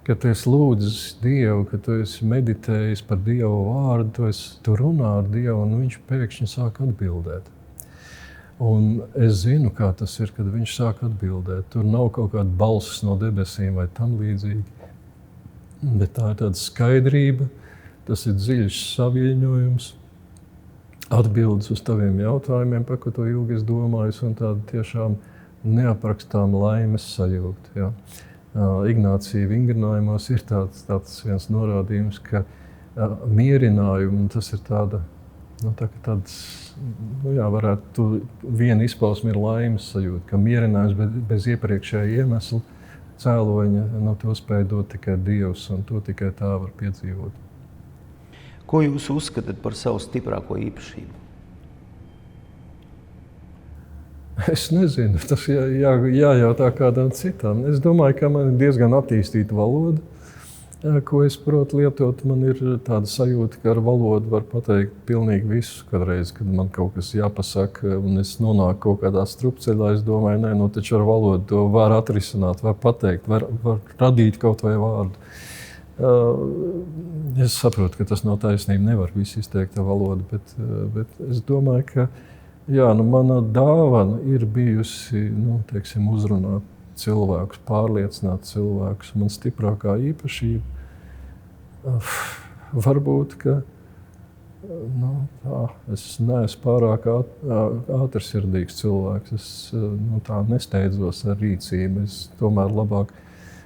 Kad tu esi lūdzis Dievu, kad tu esi meditējis par Dieva vārdu, tu runā ar Dievu un viņš pēkšņi sāk atbildēt. Un es zinu, kā tas ir, kad viņš sāk atbildēt. Tur nav kaut kāda balss no debesīm vai tam līdzīgi. Bet tā ir tāda skaidrība, tas ir dziļš saviļņojums, atbildes uz taviem jautājumiem, par ko tu ilgi esi domājis, un tāda tiešām neaprakstām laimes sajūta. Ja. Ignācija vingrinājumos ir tāds viens norādījums, ka mierinājumu, tas ir varētu viena izpausme ir laimes sajūta, ka mierinājums bez iepriekšēja iemesla cēloņa, to spēj dot tikai Dievs, un to tikai tā var piedzīvot. Ko jūs uzskatāt par savu stiprāko īpašību? Es nezinu, tas jājautā kādam citam. Es domāju, ka man ir diezgan attīstīta valoda, ko es protu lietot. Man ir tāda sajūta, ka ar valodu var pateikt pilnīgi visu. Kādreiz, kad man kaut kas jāpasaka un es nonāku kaut kādā strupceļā, es domāju, taču ar valodu to var atrisināt, var pateikt, var radīt kaut vai vārdu. Es saprotu, ka tas nav taisnība, nevar visu izteikt ar valodu, bet es domāju, ka mana dāvana ir bijusi, uzrunāt cilvēkus, pārliecināt cilvēkus. Man stiprākā īpašība varbūt, ka es neesmu pārāk ātrsirdīgs cilvēks. Es tā nesteidzos ar rīcību.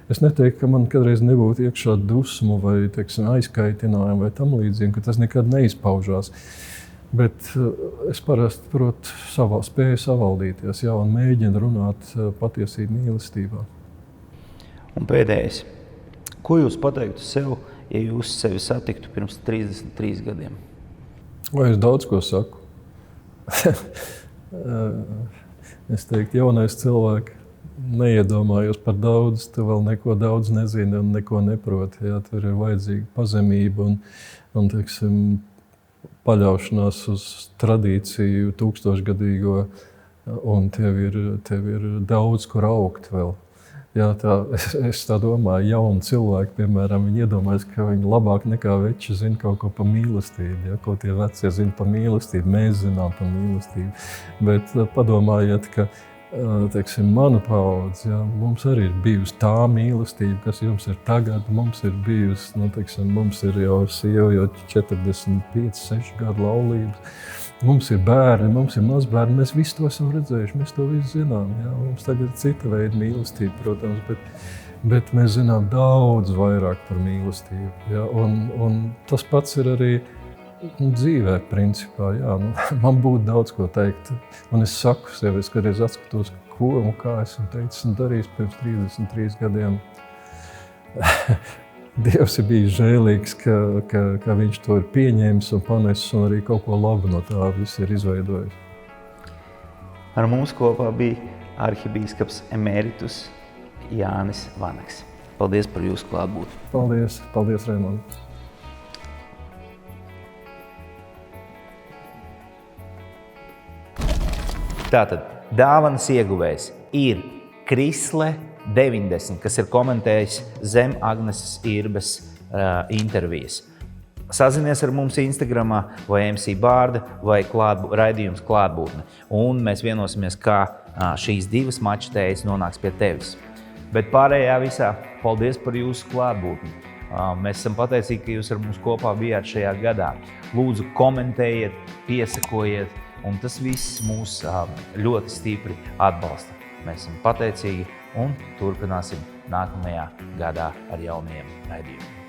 Es neteiktu, ka man kādreiz nebūtu iekšā dusmu vai aizkaitinājumu vai tam līdzīgi, ka tas nekad neizpaužās. Bet es parasti spēju savaldīties, jā, un mēģinu runāt patiesību mīlestībā. Un pēdējais. Ko jūs pateiktu sev, ja jūs sevi satiktu pirms 33 gadiem? Vai es daudz ko saku? Es teiktu, jaunais cilvēks, neiedomājos par daudz, tu vēl neko daudz nezini un neko neproti. Jā, tur ir vajadzīga pazemība un teiksim, paļaušanās uz tradīciju tūkstošgadīgo, un tev ir daudz, kur augt vēl. Jā, es tā domāju, jauni cilvēki, piemēram, viņi iedomājas, ka viņi labāk nekā veči zina kaut ko par mīlestību. Ja? Ko tie vecie zina par mīlestību, mēs zinām par mīlestību. Bet padomājiet, ka teiksim, mana paudze, ja, mums arī ir bijusi tā mīlestība, kas jums ir tagad. Mums ir bijusi, teiksim, mums ir jau sieva, jau 45, 6 gadu laulības. Mums ir bērni, mums ir mazbērni, mēs visu to esam redzējuši, mēs to visu zinām. Jā. Mums tagad ir cita veida mīlestība, protams, bet mēs zinām daudz vairāk par mīlestību. Jā. Un tas pats ir arī dzīvē, principā. Jā. Man būtu daudz ko teikt, un es saku sev, es kādreiz atskatos, ko un kā esmu teicis un darījis pirms 33 gadiem. Dievs ir bijis žēlīgs, ka viņš to ir pieņēmis un panesis un arī kaut ko labu no tā viss ir izveidojis. Ar mums kopā bija arhibīskaps emeritus Jānis Vanaks. Paldies par jūsu klātbūtni. Paldies, Raimond. Tātad dāvanas ieguvējs ir Krisle 90, kas ir komentējis zem Agneses Irbes intervijas. Sazinies ar mums Instagramā vai MC Bārda vai raidījums klātbūtne. Un mēs vienosimies, kā šīs divas mačetējas nonāks pie tevis. Bet pārējā visā, paldies par jūsu klātbūtni. Mēs esam pateicīgi, ka jūs ar mums kopā bijāt šajā gadā. Lūdzu, komentējiet, piesakojiet, un tas viss mūs ļoti stipri atbalsta. Mēs esam pateicīgi un turpināsim nākamajā gadā ar jauniem raidījumiem.